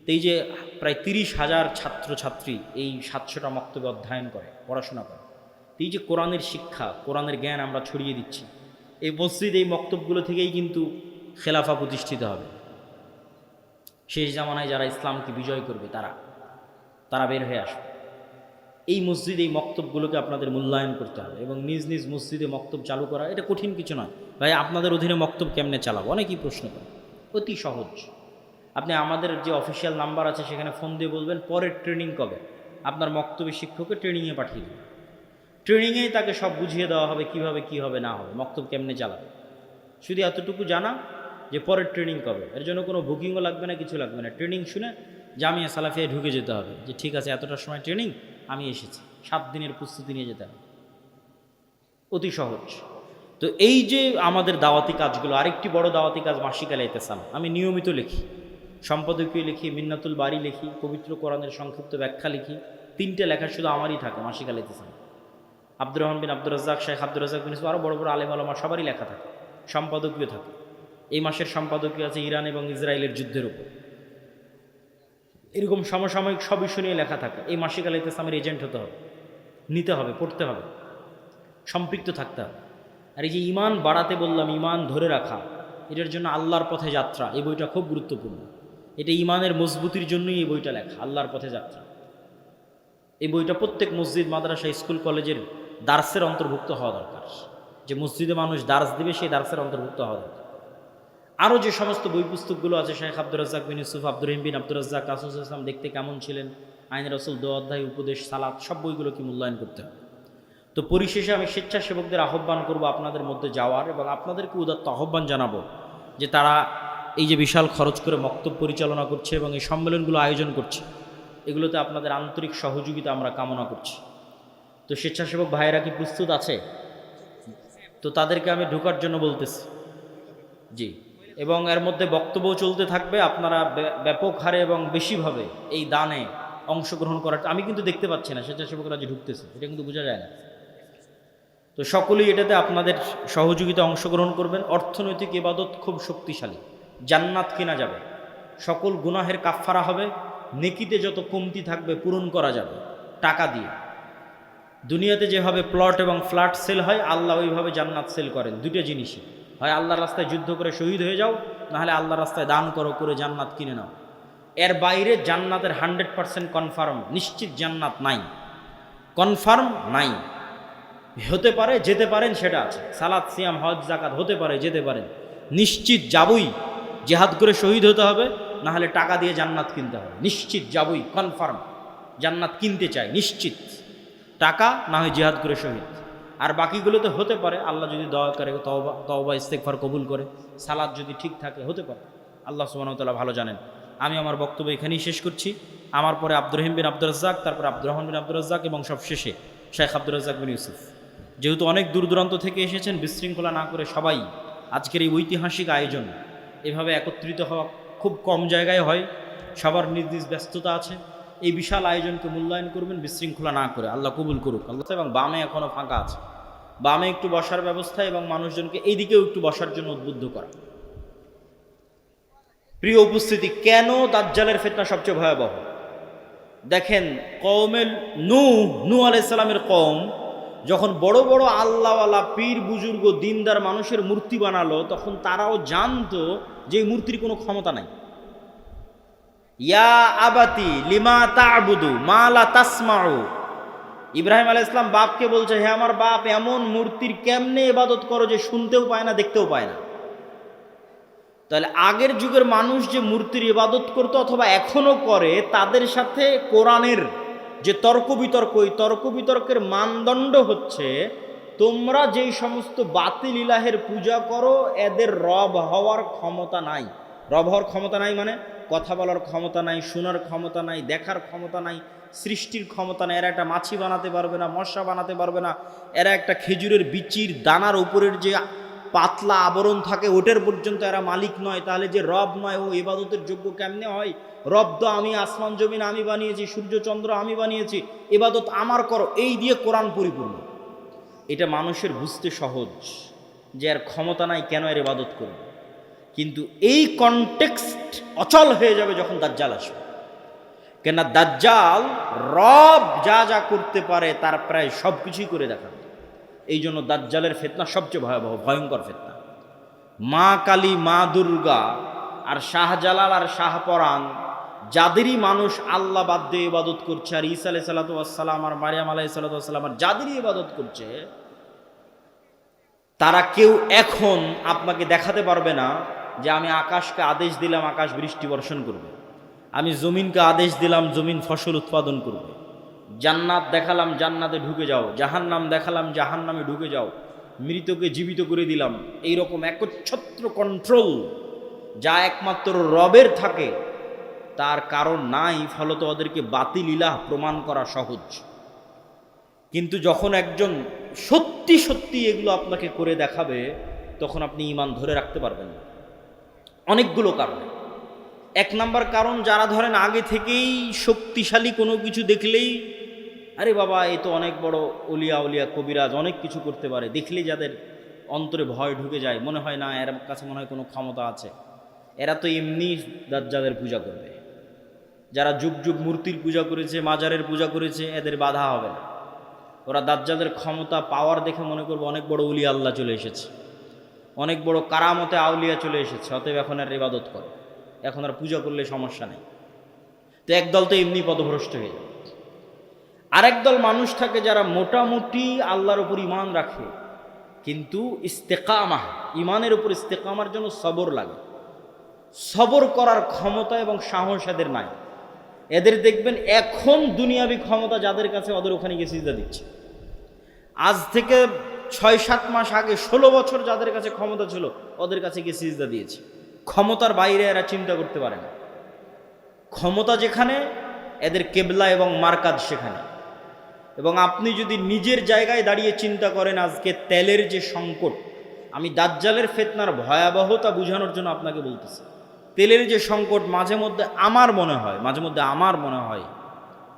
তো এই যে প্রায় 30,000 ছাত্রছাত্রী এই 700টা মক্তবে অধ্যয়ন করে, পড়াশোনা করে। তো এই যে কোরআনের শিক্ষা, কোরআনের জ্ঞান আমরা ছড়িয়ে দিচ্ছি, এই মসজিদ, এই মক্তবগুলো থেকেই কিন্তু খেলাফা প্রতিষ্ঠিত হবে। শেষ জামানায় যারা ইসলামকে বিজয় করবে তারা বের হয়ে আসবে। এই মসজিদ, এই মক্তবগুলোকে আপনাদের মূল্যায়ন করতে হবে এবং নিজ নিজ মসজিদে মক্তব চালু করা এটা কঠিন কিছু নয়। ভাই, আপনাদের অধীনে মক্তব কেমনে চালাবো? অনেকেই প্রশ্ন করে। অতি সহজ। আপনি আমাদের যে অফিসিয়াল নাম্বার আছে সেখানে ফোন দিয়ে বলবেন পরের ট্রেনিং কবে, আপনার মক্তবের শিক্ষককে ট্রেনিংয়ে পাঠিয়ে দেবেন। ট্রেনিংয়েই তাকে সব বুঝিয়ে দেওয়া হবে কীভাবে কী হবে না হবে, মক্তব কেমনে চালাবে। শুধু এতটুকু জানা যে পরের ট্রেনিং কবে, এর জন্য কোনো বুকিংও লাগবে না, কিছু লাগবে না। ট্রেনিং শুনে জামিয়া সালাফিয়ায় ঢুকে যেতে হবে যে ঠিক আছে, এতটার সময় ট্রেনিং, আমি এসেছি, 7 দিনের প্রস্তুতি নিয়ে যেতে হবে। অতি সহজ। তো এই যে আমাদের দাওয়াতি কাজগুলো, আরেকটি বড় দাওয়াতি কাজ মাসিক আল ইতিসাম। আমি নিয়মিত লিখি, সম্পাদকীয় লিখি, মিন্নাতুল বারি লিখি, পবিত্র কোরআনের সংক্ষিপ্ত ব্যাখ্যা লিখি। 3টে লেখা শুধু আমারই থাকে মাসিক আল ইতিসাম। আব্দুর রহমান বিন আব্দুর রাজ্জাক, শেখ আব্দুর রাজ্জাক বিন ইউসুফ, আরও বড় বড় আলেম ওলামা সবারই লেখা থাকে, সম্পাদকীয় থাকে। এই মাসের সম্পাদকীয় আছে ইরান এবং ইসরায়েলের যুদ্ধের উপর। এরকম সমসাময়িক সব ইস্যু নিয়ে লেখা থাকে। এই মাসিক আল ইতিসামের এজেন্ট হতে হবে, নিতে হবে, পড়তে হবে, সম্পৃক্ত থাকতে হবে। আর এই যে ইমান বাড়াতে বললাম, ইমান ধরে রাখা, এটার জন্য আল্লাহর পথে যাত্রা, এই বইটা খুব গুরুত্বপূর্ণ। এটা ইমানের মজবুতির জন্যই এই বইটা লেখা, আল্লাহর পথে যাত্রা। এই বইটা প্রত্যেক মসজিদ, মাদ্রাসা, স্কুল, কলেজের দার্সের অন্তর্ভুক্ত হওয়া দরকার। যে মসজিদে মানুষ দার্স দিবে সেই দার্সের অন্তর্ভুক্ত হওয়া দরকার। আরও যে সমস্ত বই পুস্তকগুলো আছে, শেখ আব্দুর রাজ্জাক বিন ইউসুফ, আব্দুর রহিম বিন আব্দুর রাজ্জাক, কাসুস ইসলাম দেখতে কেমন ছিলেন, আইন রসুল, দো অধ্যায়, উপদেশ, সালাত, সব বইগুলো কি মূল্যায়ন করতে হবে। তো পরিশেষে আমি স্বেচ্ছাসেবকদের আহ্বান করব আপনাদের মধ্যে যাওয়ার, এবং আপনাদেরকে উদাত্ত আহ্বান জানাবো যে তারা এই যে বিশাল খরচ করে মক্তব পরিচালনা করছে এবং এই সম্মেলনগুলো আয়োজন করছে, এগুলোতে আপনাদের আন্তরিক সহযোগিতা আমরা কামনা করছি। তো স্বেচ্ছাসেবক ভাইয়েরা কি প্রস্তুত আছে? তো তাদেরকে আমি ঢোকার জন্য বলতেছি। জি, এবং এর মধ্যে বক্তব্য চলতে থাকবে। আপনারা ব্যাপক হারে এবং বেশিভাবে এই দানে অংশগ্রহণ করার, আমি কিন্তু দেখতে পাচ্ছি না স্বেচ্ছাসেবকরা যে ঢুকতেছে, এটা কিন্তু বোঝা যায় না। তো সকলেই এটাতে আপনাদের সহযোগিতা অংশগ্রহণ করবেন। অর্থনৈতিক ইবাদত খুব শক্তিশালী, জান্নাত কিনা যাবে, সকল গুনাহের কাফফারা হবে, নেকিতে যত কমতি থাকবে পূরণ করা যাবে টাকা দিয়ে। দুনিয়াতে যেভাবে প্লট এবং ফ্ল্যাট সেল হয়, আল্লাহ ওইভাবে জান্নাত সেল করেন। দুটো জিনিসই হয়, আল্লাহর রাস্তায় যুদ্ধ করে শহীদ হয়ে যাও, নাহলে আল্লাহর রাস্তায় দান করো, করে জান্নাত কিনে নাও। এর বাইরে জান্নাতের 100% কনফার্ম, নিশ্চিত জান্নাত নাই, কনফার্ম নাই। হতে পারে, যেতে পারেন, সেটা আছে। সালাত, সিয়াম, হজ, জাকাত হতে পারে, যেতে পারেন, নিশ্চিত যাবই। জিহাদ করে শহীদ হতে হবে, নাহলে টাকা দিয়ে জান্নাত কিনতে হবে। নিশ্চিত যাবই, কনফার্ম জান্নাত কিনতে চাই, নিশ্চিত। টাকা না হয় জিহাদ করে শহীদ। আর বাকিগুলোতে হতে পারে, আল্লাহ যদি দয়া করে, তওবা ইস্তেগফার কবুল করে, সালাত যদি ঠিক থাকে, হতে পারে। আল্লাহ সুবহানাহু ওয়া তাআলা ভালো জানেন। আমি আমার বক্তব্য এখানেই শেষ করছি। আমার পরে আব্দুর রহিম বিন আব্দুর রাজ্জাক, তারপর আব্দুর রহমান বিন আব্দুর রাজ্জাক, এবং সব শেষে শেখ আব্দুর রাজ্জাক বিন ইউসুফ। যেহেতু অনেক দূর দূরান্ত থেকে এসেছেন, বিশৃঙ্খলা না করে সবাই আজকের এই ঐতিহাসিক আয়োজন, এভাবে একত্রিত হওয়া খুব কম জায়গায় হয়, সবার নির্দিষ্ট ব্যস্ততা আছে। এই বিশাল আয়োজনকে মূল্যায়ন করবেন বিশৃঙ্খলা না করে। আল্লাহ কবুল করুক আল্লাহ। এবং বামে এখনও ফাঁকা আছে, বামে একটু বসার ব্যবস্থা, এবং মানুষজনকে এইদিকেও একটু বসার জন্য উদ্বুদ্ধ করা। প্রিয় উপস্থিতি, কেন দাজ্জালের ফিতনা সবচেয়ে ভয়াবহ? দেখেন, কওমের নূহ আলাইহিস সালামের কওম যখন বড় বড় আল্লাহওয়ালা পীর বুজুর্গ দিনদার মানুষের মূর্তি বানালো, তখন তারাও জানতো যে এই মূর্তির কোনো ক্ষমতা নাই। ইয়া আবাতি লিমা তা'বুদু মা লা তাসমাউ, ইব্রাহিম আলাইহিস সালাম বাপকে বলছে, হে আমার বাপ, এমন মূর্তির কেমনে ইবাদত করো যে শুনতেও পায় না, দেখতেও পায় না। তাহলে আগের যুগের মানুষ যে মূর্তির ইবাদত করতো অথবা এখনো করে, তাদের সাথে কোরআনের যে তর্ক বিতর্ক, ওই তর্ক বিতর্কের মানদণ্ড হচ্ছে, তোমরা যেই সমস্ত বাতিল ইলাহের পূজা করো, এদের রব হওয়ার ক্ষমতা নাই। রব হওয়ার ক্ষমতা নাই মানে কথা বলার ক্ষমতা নাই, শোনার ক্ষমতা নাই, দেখার ক্ষমতা নাই, সৃষ্টির ক্ষমতা নাই। এরা একটা মাছি বানাতে পারবে না, মশা বানাতে পারবে না। এরা একটা খেজুরের বিচির দানার উপরের যে পাতলা আবরণ থাকে, ওটার পর্যন্ত এরা মালিক নয়। তাহলে যে রব নয়, ও ইবাদতের যোগ্য কেমনে হয়? রব তো আমি, আসমান জমিন আমি বানিয়েছি, সূর্য চন্দ্র আমি বানিয়েছি, ইবাদত আমার করো, এই দিয়ে কোরআন পরিপূর্ণ। এটা মানুষের বুঝতে সহজ যে এর ক্ষমতা নাই, কেন এর ইবাদত করবে। কিন্তু এই কনটেক্সট অচল হয়ে যাবে যখন দাজ্জাল আসবে। কেন দাজ্জাল রব যা যা করতে পারে তার প্রায় সব কিছুই করে দেখাবে। এই জন্য দাজ্জালের ফিতনা সবচেয়ে ভয়াবহ, ভয়ঙ্কর ফিতনা। মা কালী, মা দুর্গা, আর শাহজালাল আর শাহপরাণ, যাদেরই মানুষ আল্লাহ বাদ দিয়ে ইবাদত করছে, আর ঈসা আলাইহিস সালাতু ওয়াস সালাম আর মারিয়াম আলাইহিস সালাতু ওয়াস সালাম, আর যাদেরই ইবাদত করছে, তারা কেউ এখন আপনাকে দেখাতে পারবে না যে আমি আকাশকে আদেশ দিলাম আকাশ বৃষ্টি বর্ষণ করবে, আমি জমিনকে আদেশ দিলাম জমিন ফসল উৎপাদন করবে, জান্নাত দেখালাম জান্নাতে ঢুকে যাও, জাহান্নাম দেখালাম জাহান্নামে ঢুকে যাও, মৃতকে জীবিত করে দিলাম। এইরকম একচ্ছত্র কন্ট্রোল যা একমাত্র রবের থাকে, তার কারণ নাই। ফলত ওদেরকে বাতিল ইলাহ প্রমাণ করা সহজ। কিন্তু যখন একজন সত্যি সত্যি এগুলো আপনাকে করে দেখাবে, তখন আপনি ঈমান ধরে রাখতে পারবেন না। অনেকগুলো কারণ। এক নাম্বার কারণ, যারা ধরেন আগে থেকেই শক্তিশালী কোনো কিছু দেখলেই, আরে বাবা এই তো অনেক বড় অলিয়া উলিয়া কবিরাজ, অনেক কিছু করতে পারে, দেখলেই যাদের অন্তরে ভয় ঢুকে যায়, মনে হয় না এর কাছে মনে হয় কোনো ক্ষমতা আছে, এরা তো এমনি দাজ্জালের পূজা করবে। যারা যুগ যুগ মূর্তির পূজা করেছে, মাজারের পূজা করেছে, এদের বাধা হবে না। ওরা দাজ্জালের ক্ষমতা পাওয়ার দেখে মনে করবে অনেক বড় উলিয়া আল্লাহ চলে এসেছে, অনেক বড় কারামতে আউলিয়া চলে এসেছে, অতএব এখন আর ইবাদত করে, এখন আর পূজা করলে সমস্যা নেই। তো একদল তো এমনি পথভ্রষ্ট হয়ে যায়। আরেক দল মানুষ থাকে যারা মোটামুটি আল্লাহর উপর ঈমান রাখে, কিন্তু ইস্তেকামা, ঈমানের উপর ইস্তেকামার জন্য সবর লাগে। সবর করার ক্ষমতা এবং সাহস এদের নাই। এদের দেখবেন এখন দুনিয়াবি ক্ষমতা যাদের কাছে, ওদের ওখানে গিয়ে সিজদা দিচ্ছে। আজ থেকে 6-7 মাস আগে 16 বছর যাদের কাছে ক্ষমতা ছিল, ওদের কাছে গিয়ে সিজদা দিয়েছে। ক্ষমতার বাইরে এরা চিন্তা করতে পারে না। ক্ষমতা যেখানে, এদের কেবলা এবং মারকাজ সেখানে। এবং আপনি যদি নিজের জায়গায় দাঁড়িয়ে চিন্তা করেন, আজকে তেলের যে সংকট, আমি দাজ্জালের ফিতনার ভয়াবহতা বোঝানোর জন্য আপনাকে বলতেছি। তেলের যে সংকট, মাঝে মধ্যে আমার মনে হয়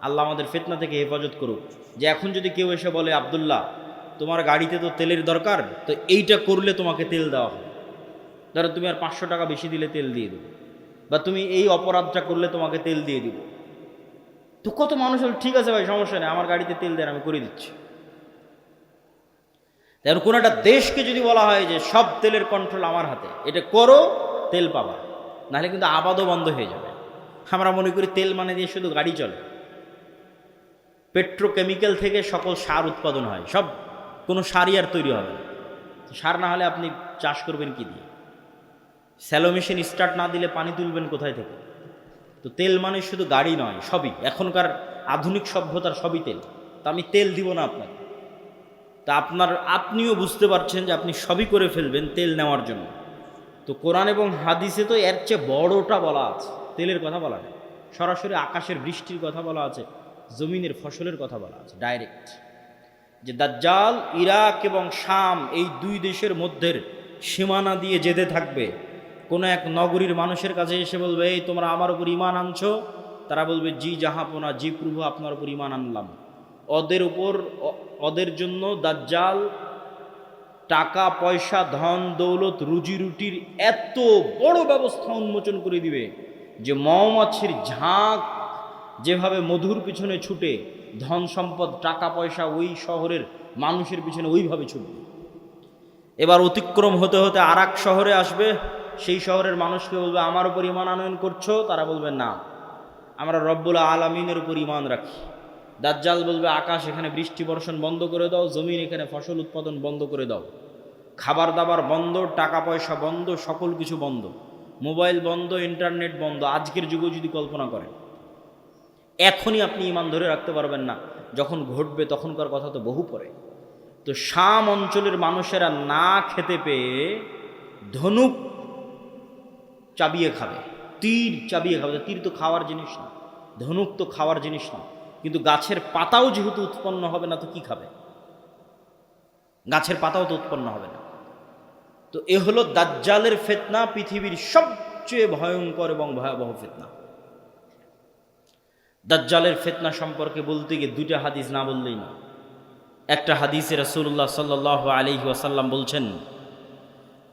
আল্লাহ আমাদের ফিতনা থেকে হেফাজত করুক, যে এখন যদি কেউ এসে বলে, আব্দুল্লাহ তোমার গাড়িতে তো তেলের দরকার, তো এইটা করলে তোমাকে তেল দেওয়া হবে, ধরো তুমি আর 500 টাকা বেশি দিলে তেল দিয়ে দেবো, বা তুমি এই অপরাধটা করলে তোমাকে তেল দিয়ে দিব। তো কত মানুষ হল, ঠিক আছে ভাই সমস্যা নেই, আমার গাড়িতে তেল দেন, আমি করে দিচ্ছি। তেমন কোনো একটা দেশকে যদি বলা হয় যে সব তেলের কন্ট্রোল আমার হাতে, এটা করো, তেল পাবা, নাহলে কিন্তু আবাদও বন্ধ হয়ে যাবে। আমরা মনে করি তেল মানে দিয়ে শুধু গাড়ি চলে। পেট্রোকেমিক্যাল থেকে সকল সার উৎপাদন হয়, সব কোনো সারই আর তৈরি হবে না। সার না হলে আপনি চাষ করবেন কি দিয়ে? স্যালো মেশিন স্টার্ট না দিলে পানি তুলবেন কোথায় থেকে? তো তেল মানে শুধু গাড়ি নয়, সবই। এখনকার আধুনিক সভ্যতার সবই তেল। তা আমি তেল দিব না আপনাকে, তা আপনিও বুঝতে পারছেন যে আপনি সবই করে ফেলবেন তেল নেওয়ার জন্য। তো কোরআন এবং হাদিসে তো এর চেয়ে বড়টা বলা আছে, তেলের কথা বলা নেই। সরাসরি আকাশের বৃষ্টির কথা বলা আছে, জমিনের ফসলের কথা বলা আছে ডাইরেক্ট, যে দাজ্জাল ইরাক এবং শাম এই দুই দেশের মধ্যের সীমানা দিয়ে যেতে থাকবে। কোনো এক নগরীর মানুষের কাছে এসে বলবে, এই তোমরা আমার উপর ঈমান আনছো? তারা বলবে, জি জাহাপনা, জি প্রভু, আপনার উপর ঈমান আনলাম। ওদের জন্য দাজ্জাল টাকা পয়সা, ধন দৌলত, রুজি রুটির এত বড় ব্যবস্থা উন্মোচন করে দিবে যে মৌমাছির ঝাঁক যেভাবে মধুর পিছনে ছুটে, ধন সম্পদ টাকা পয়সা ওই শহরের মানুষের পিছনে ওইভাবে ছুটবে। এবার অতিক্রম হতে হতে আর এক শহরে আসবে, সেই শহরের মানুষকে বলবে, আমার উপর ঈমান আনয়ন করছো? তারা বলবে, না, আমরা রব্বুল আলামিনের উপর ঈমান রাখি। দাজ্জাল বলবে, আকাশ এখানে বৃষ্টি বর্ষণ বন্ধ করে দাও, জমিন এখানে ফসল উৎপাদন বন্ধ করে দাও, খাবার দাবার বন্ধ, টাকা পয়সা বন্ধ, সকল কিছু বন্ধ, মোবাইল বন্ধ, ইন্টারনেট বন্ধ। আজকের যুগে যদি কল্পনা করেন, এখনই আপনি ঈমান ধরে রাখতে পারবেন না, যখন ঘটবে তখনকার কথা তো বহু পরে। তো শাম অঞ্চলের মানুষেরা না খেতে পেয়ে ধনুক চাবিয়ে খাবে, তীর চাবিয়ে খাবে। তীর তো খাওয়ার জিনিস না, ধনুক তো খাওয়ার জিনিস না, কিন্তু গাছের পাতাও যেহেতু উৎপন্ন হবে না, তো কি খাবে? গাছের পাতাও তো উৎপন্ন হবে না। তো এ হলো দাজ্জালের ফিতনা, পৃথিবীর সবচেয়ে ভয়ঙ্কর এবং ভয়াবহ ফিতনা। দাজ্জালের ফিতনা সম্পর্কে বলতে গিয়ে দুইটা হাদিস না বললেই না। একটা হাদিসে রাসূলুল্লাহ সাল্লাল্লাহু আলাইহি ওয়াসাল্লাম বলছেন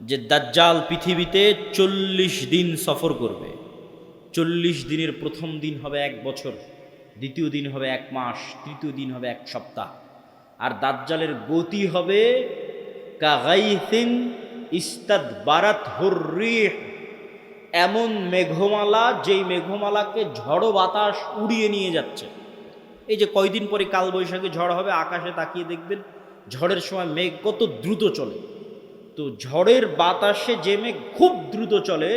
যে দাজ্জাল পৃথিবীতে 40 দিন সফর করবে। 40 দিনের প্রথম দিন হবে 1 বছর, দ্বিতীয় দিন হবে 1 মাস, তৃতীয় দিন হবে 1 সপ্তাহ। আর দাজ্জালের গতি হবে কাগাইসিন ইস্তাদবারাত হুররিহ, এমন মেঘমালা যেই মেঘমালাকে ঝড়ো বাতাস উড়িয়ে নিয়ে যাচ্ছে। এই যে কয়দিন পরে কালবৈশাখী ঝড় হবে, আকাশে তাকিয়ে দেখবেন ঝড়ের সময় মেঘ কত দ্রুত চলে। তো ঝড়ের বাতাসে যে মেঘ খুব দ্রুত চলে,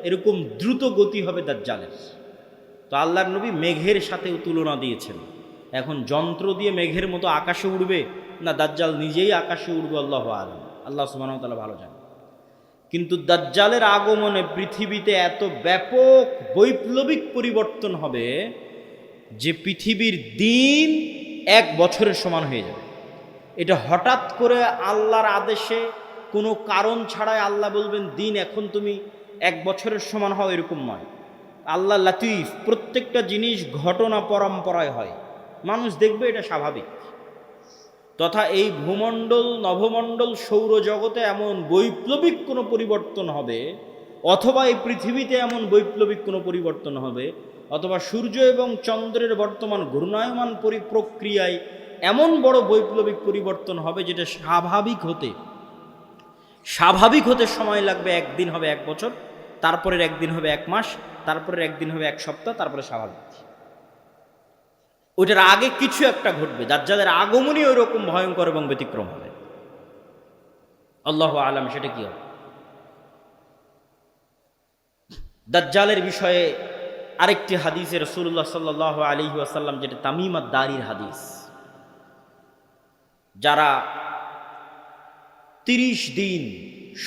এরকম দ্রুত গতি হবে দাজ্জালের। তো আল্লাহর নবী মেঘের সাথেও তুলনা দিয়েছেন। এখন যন্ত্র দিয়ে মেঘের মতো আকাশে উড়বে না দাজ্জাল নিজেই আকাশে উড়বে, আল্লাহু আ'লাম, আল্লাহ সুবহানাহু ওয়া তাআলা ভালো জানেন। কিন্তু দাজ্জালের আগমনে পৃথিবীতে এত ব্যাপক বৈপ্লবিক পরিবর্তন হবে যে পৃথিবীর দিন 1 বছরের সমান হয়ে যাবে। এটা হঠাৎ করে আল্লাহর আদেশে, কোনো কারণ ছাড়াই আল্লাহ বলবেন দিন এখন তুমি 1 বছরের সমান হও, এরকম নয়। আল্লাহ লাতিফ, প্রত্যেকটা জিনিস ঘটনা পরম্পরায় হয়, মানুষ দেখবে এটা স্বাভাবিক। তথা এই ভূমণ্ডল, নভমণ্ডল, সৌরজগতে এমন বৈপ্লবিক কোনো পরিবর্তন হবে, অথবা এই পৃথিবীতে এমন বৈপ্লবিক কোনো পরিবর্তন হবে, অথবা সূর্য এবং চন্দ্রের বর্তমান ঘূর্ণায়মান প্রক্রিয়ায় এমন বড় বৈপ্লবিক পরিবর্তন হবে যেটা স্বাভাবিক হতে সময় লাগবে। 1 দিন হবে 1 বছর, তারপরের 1 দিন হবে 1 মাস, তারপরের 1 দিন হবে 1 সপ্তাহ, তারপরে স্বাভাবিক। ওইটার আগে কিছু একটা ঘটবে। দাজ্জালের আগমনই ওই রকম ভয়ঙ্কর এবং ব্যতিক্রম হবে। আল্লাহু আ'লাম সেটা কি হবে। দাজ্জালের বিষয়ে আরেকটি হাদিসে রাসূলুল্লাহ সাল্লাল্লাহু আলাইহি ওয়াসাল্লাম, যেটা তামিম আদ-দারির হাদিস, যারা 30 দিন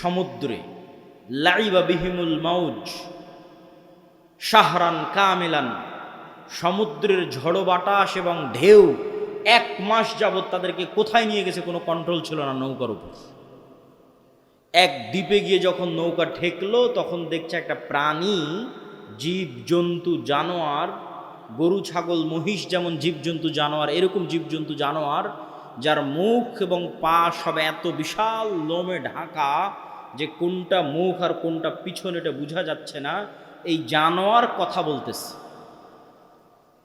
সমুদ্রে লাইবা বিহিমুল মাউজ শাহরান কামিলান, সমুদ্রের ঝড়ো বাতাস এবং ঢেউ 1 মাস যাবৎ তাদেরকে কোথায় নিয়ে গেছে কোনো কন্ট্রোল ছিল না নৌকার উপর। এক দ্বীপে গিয়ে যখন নৌকা ঠেকলো তখন দেখছে একটা প্রাণী, জীব জন্তু জানোয়ার, গরু ছাগল মহিষ যেমন জীবজন্তু জানোয়ার, এরকম জীবজন্তু জানোয়ার যার মুখ এবং পা সব এত বিশাল লোমে ঢাকা যে কোনটা মুখ আর কোনটা পিছন এটা বোঝা যাচ্ছে না, এই জানোয়ার কথা বলতেছে।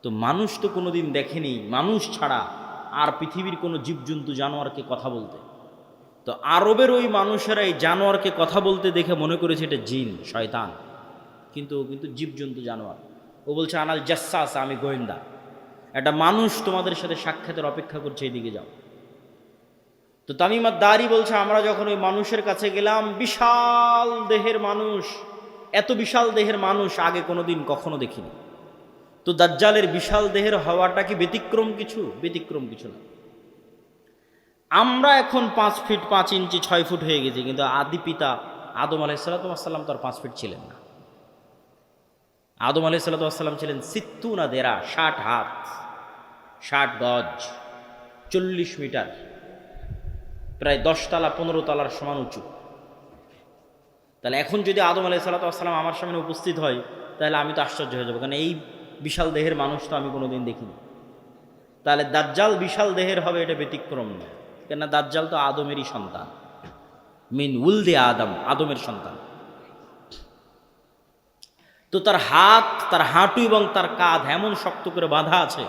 তো মানুষ তো কোনোদিন দেখেনি, মানুষ ছাড়া আর পৃথিবীর কোনো জীবজন্তু জানোয়ারকে কথা বলতে। তো আরবের ওই মানুষেরা এই জানোয়ারকে কথা বলতে দেখে মনে করেছে এটা জিন, শয়তান, কিন্তু জীবজন্তু জানোয়ার। ও বলছে আনাল জাসাস, আমি গোয়েন্দা, একটা মানুষ তোমাদের সাথে সাক্ষাতের অপেক্ষা করছে, এদিকে যাও। তো তামিম আদ-দারি বলছে আমরা যখন ওই মানুষের কাছে গেলাম, বিশাল দেহের মানুষ, এত বিশাল দেহের মানুষ আগে কোনোদিন কখনো দেখিনি। তো দাজ্জালের বিশাল দেহের হওয়াটা কি ব্যতিক্রম কিছু? ব্যতিক্রম কিছু না। আমরা এখন 5 ফিট 5 ইঞ্চি 6 ফুট হয়ে গেছি, কিন্তু আদি পিতা আদম আলাইহিসসালাম তো আর 5 ফিট ছিলেন না। আদম আলাইহিসসালাম ছিলেন 60 দেরা, 60 হাত 60 গজ, 40 মিটার, প্রায় 10 তলা 15 তলার সমান উঁচু। তাহলে এখন যদি আদম আলাইহিসসালাম আমার সামনে উপস্থিত হয়, তাহলে আমি তো আশ্চর্য হয়ে যাবো, কারণ এই বিশাল দেহের মানুষ তো আমি কোনোদিন দেখিনি। তাহলে দাজ্জাল বিশাল দেহের হবে, এটা ব্যতিক্রম নয়, কেননা দাজ্জাল তো আদমেরই সন্তান, মিন উলদে আদম, আদমের সন্তান। তো তার হাত, তার হাঁটু এবং তার কাঁধ এমন শক্ত করে বাঁধা আছে।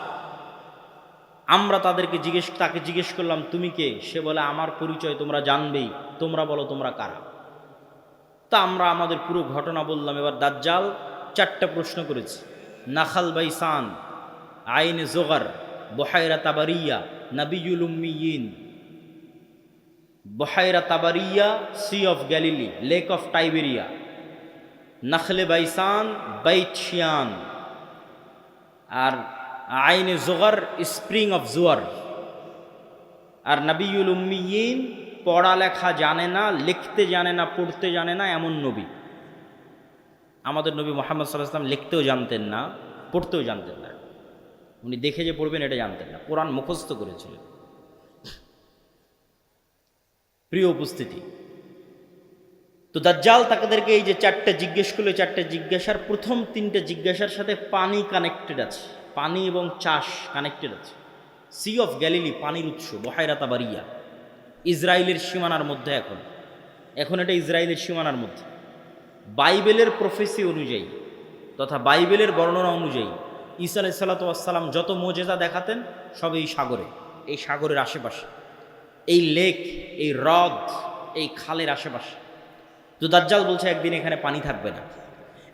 আমরা তাকে জিজ্ঞেস করলাম তুমি কে? সে বলে আমার পরিচয় তোমরা জানবেই, তোমরা বলো তোমরা কারা। তা আমরা আমাদের পুরো ঘটনা বললাম। এবার দাজ্জাল 4টা প্রশ্ন করেছে। নাখাল বাইসান, আইনে জোগার, বহাইরা তাবারিয়া, নাবিয়ুল উম্মিয়িন। বহাইরা তাবারিয়া, sea of Galilee, lake of Tiberias. নাখলে বাইসান, বাইত শিয়ান। আর আইনে জোগার, স্প্রিং অফ জোয়ার। আর নাবিয়ুল উম্মিয়িন, পড়ালেখা জানে না, লিখতে জানে না, পড়তে জানে না এমন নবী। আমাদের নবী মুহাম্মদ সাল্লাল্লাহু আলাইহি ওয়াসাল্লাম লিখতেও জানতেন না, পড়তেও জানতেন না। উনি দেখে যে পড়বেন এটা জানতেন না, কোরআন মুখস্থ করেছিলেন। প্রিয় উপস্থিতি, তো দাজ্জাল তাদেরকে এই যে 4টা জিজ্ঞেস করলো, 4টা জিজ্ঞাসার প্রথম 3টে জিজ্ঞাসার সাথে পানি কানেক্টেড আছে, পানি এবং চাষ কানেক্টেড আছে। সি অফ গ্যালিলি, পানির উৎস, বহাইরা তাবারিয়া, ইসরায়েলের সীমানার মধ্যে। এখন এটা ইসরায়েলের সীমানার মধ্যে। বাইবেলের প্রফেসি অনুযায়ী তথা বাইবেলের বর্ণনা অনুযায়ী ঈসা আলাইহিসসালাতু ওয়াসসালাম যত মুজিজা দেখাতেন সব এই সাগরে, এই সাগরের আশেপাশে, এই লেক, এই হ্রদ, এই খালের আশেপাশে। তো দাজ্জাল বলছে একদিন এখানে পানি থাকবে না।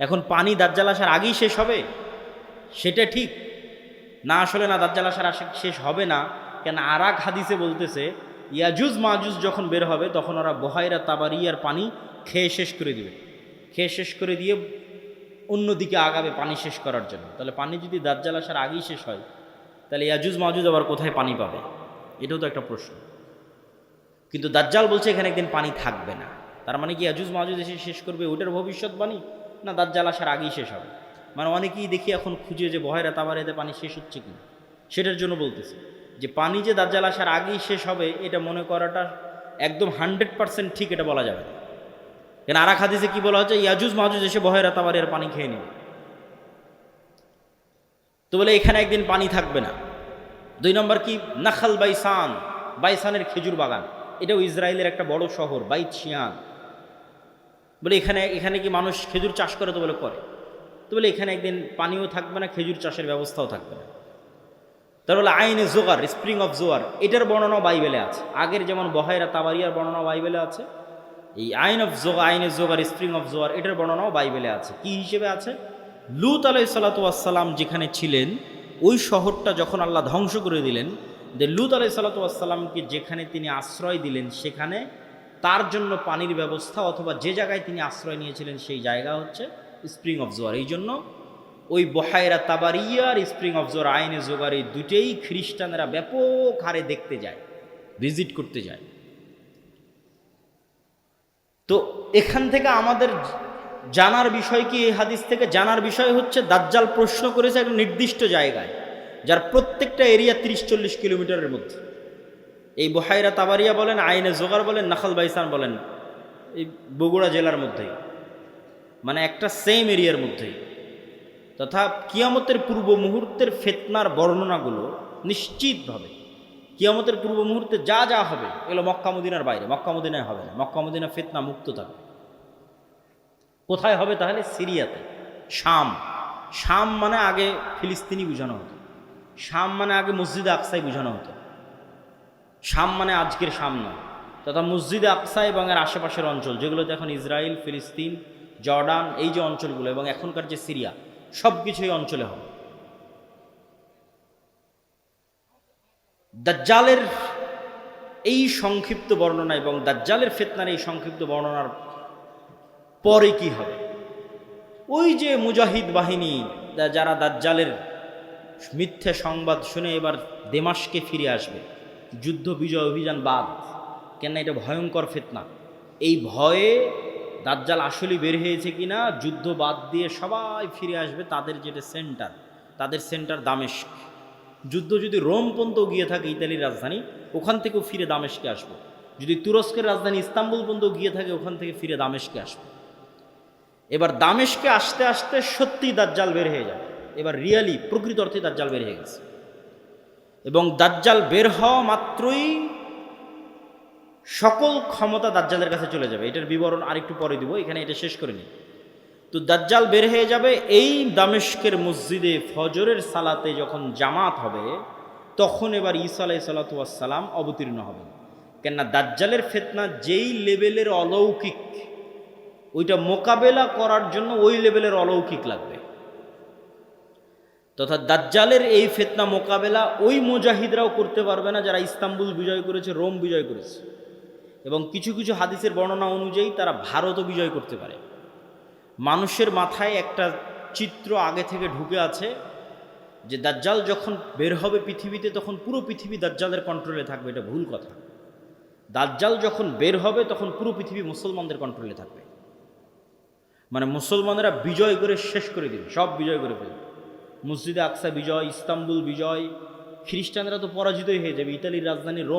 এখন পানি দাজ্জাল আসার আগেই শেষ হবে সেটা ঠিক না, আসলে না, দাজ্জাল আসার শেষ হবে না। কেন আর এক হাদিসে বলতেছে ইয়াজুজ মাজুজ যখন বের হবে তখন ওরা বহাইরা তাবারিয়ার পানি খেয়ে শেষ করে দিবে, খেয়ে শেষ করে দিয়ে অন্যদিকে আগাবে পানি শেষ করার জন্য। তাহলে পানি যদি দাজ্জাল আসার আগেই শেষ হয়, তাহলে ইয়াজুজ মাজুজ আবার কোথায় পানি পাবে? এটাও তো একটা প্রশ্ন। কিন্তু দাজ্জাল বলছে এখানে একদিন পানি থাকবে না। তার মানে কি ইয়াজুজ মাজুজ এসে শেষ করবে ওটার ভবিষ্যৎবাণী, না দাজ্জাল আসার আগেই শেষ হবে? মানে অনেকেই দেখি এখন খুঁজে যে বহাইরা তাবারিয়াতে পানি শেষ হচ্ছে কি, সেটার জন্য বলতেছে যে পানি যে দাজ্জাল আসার আগেই শেষ হবে এটা মনে করাটা একদম 100% ঠিক এটা বলা যাবে না। কেন আর এক হাদিসে কি বলা হচ্ছে? ইয়াজুজ মাজুজ এসে বহাইরা তাবারিয়ার পানি খেয়ে নেবে। তো বলে এখানে একদিন পানি থাকবে না। 2 নম্বর কি? নাখাল বাইসান, বাইসানের খেজুর বাগান, এটাও ইসরায়েলের একটা বড় শহর, বাইত শিয়ান। বলে এখানে কি মানুষ খেজুর চাষ করে? তো বলে করে। তো বলে এখানে একদিন পানিও থাকবে না, খেজুর চাষের ব্যবস্থাও থাকবে না। তার বলে আইনে জোগার, স্প্রিং অফ জোয়ার, এটার বর্ণনাও বাইবেলে আছে। আগের যেমন বহাইরা তাবারিয়ার বর্ণনাও বাইবেলে আছে, এই আইনে জোগার, স্প্রিং অফ জোয়ার, এটার বর্ণনাও বাইবেলে আছে। কি হিসেবে আছে? লূত আলাইহিসসালাতু ওয়াসসালাম যেখানে ছিলেন ওই শহরটা যখন আল্লাহ ধ্বংস করে দিলেন, যে লূত আলাইহিসসালাতু ওয়াসসালামকে যেখানে তিনি আশ্রয় দিলেন সেখানে তার জন্য পানির ব্যবস্থা, অথবা যে জায়গায় তিনি আশ্রয় নিয়েছিলেন সেই জায়গা হচ্ছে স্প্রিং অফ জোয়ার। এই জন্য ওই বহায়রা তাবারিয়া আর স্প্রিং অফ জোয়ার, আইনে জোগার, এই দুটেই খ্রিস্টানেরা ব্যাপক হারে দেখতে যায়, ভিজিট করতে যায়। তো এখান থেকে আমাদের জানার বিষয় কি, এই হাদিস থেকে জানার বিষয় হচ্ছে দাজ্জাল প্রশ্ন করেছে একটা নির্দিষ্ট জায়গায়, যার প্রত্যেকটা এরিয়া 30-40 কিলোমিটারের মধ্যে। এই বহায়রা তাবারিয়া বলেন, আইনে জোগার বলেন, নাখাল বাইসান বলেন, এই বগুড়া জেলার মধ্যেই, মানে একটা সেম এরিয়ার মধ্যেই। তথা কিয়ামতের পূর্ব মুহূর্তের ফিতনার বর্ণনাগুলো নিশ্চিতভাবে কিয়ামতের পূর্ব মুহূর্তে যা যা হবে এগুলো মক্কা মদিনার বাইরে, মক্কা মদিনায় হবে না। মক্কা মদিনা ফিতনা মুক্ত থাকবে। কোথায় হবে তাহলে? সিরিয়াতে, শাম। শাম মানে আগে ফিলিস্তিনি বোঝানো হতো, শাম মানে আগে মসজিদে আকসাই বোঝানো হতো। শাম মানে আজকের শাম নয়, তথা মসজিদে আকসা এবং এর আশেপাশের অঞ্চল, যেগুলোতে এখন ইসরায়েল, ফিলিস্তিন, জর্ডান, এই যে অঞ্চলগুলো এবং এখনকার যে সিরিয়া, সব কিছু এই অঞ্চলে হবে। দাজ্জালের এই সংক্ষিপ্ত বর্ণনা এবং দাজ্জালের ফিতনার এই সংক্ষিপ্ত বর্ণনার পরে কি হবে? ওই যে মুজাহিদ বাহিনী যারা দাজ্জালের মিথ্যে সংবাদ শুনে এবার দেমাশকে ফিরে আসবে, যুদ্ধ বিজয় অভিযান বাদ, কেন এটা ভয়ঙ্কর ফিতনা। এই ভয়ে দাজ্জাল আসলে বের হয়েছে কিনা, যুদ্ধ বাদ দিয়ে সবাই ফিরে আসবে তাদের যেটা সেন্টার, তাদের সেন্টার দামেস্ক। যুদ্ধ যদি রোম পর্যন্ত গিয়ে থাকে, ইতালির রাজধানী, ওখান থেকেও ফিরে দামেস্কে আসবে। যদি তুরস্কের রাজধানী ইস্তাম্বুল পর্যন্ত গিয়ে থাকে, ওখান থেকে ফিরে দামেস্কে আসবে। এবার দামেস্কে আসতে আসতে সত্যি দাজ্জাল বের হয়ে যাবে। এবার রিয়ালি প্রকৃত অর্থে দাজ্জাল বের হয়ে গেছে। এবং দাজ্জাল বের হওয়া মাত্রই সকল ক্ষমতা দাজ্জালের কাছে চলে যাবে। এটার বিবরণ আরেকটু পরে দিব, এখানে এটা শেষ করে নিই। তো দাজ্জাল বের হয়ে যাবে। এই দামেস্কের মসজিদে ফজরের সালাতে যখন জামাত হবে, তখন এবার ঈসা আলাইহিস সালাতু ওয়াস সালাম অবতীর্ণ হবেন। কেননা দাজ্জালের ফিতনা যেই লেভেলের অলৌকিক, ওইটা মোকাবেলা করার জন্য ওই লেভেলের অলৌকিক লাগবে। তথা দাজ্জালের এই ফিতনা মোকাবেলা ওই মুজাহিদরাও করতে পারবে না যারা ইস্তাম্বুল বিজয় করেছে, রোম বিজয় করেছে। এবং কিছু কিছু হাদিসের বর্ণনা অনুযায়ী তারা ভারতও বিজয় করতে পারে। মানুষের মাথায় একটা চিত্র আগে থেকে ঢুকে আছে যে দাজ্জাল যখন বের হবে পৃথিবীতে, তখন পুরো পৃথিবী দাজ্জালের কন্ট্রোলে থাকবে। এটা ভুল কথা। দাজ্জাল যখন বের হবে তখন পুরো পৃথিবী মুসলমানদের কন্ট্রোলে থাকবে। মানে মুসলমানেরা বিজয় করে শেষ করে দিবে, সব বিজয় করে ফেলবে। মসজিদে আকসা বিজয়, ইস্তাম্বুল বিজয়, খ্রিস্টানরা তো পরাজিতই হয়ে যাবে। ইতালির রাজধানী রোম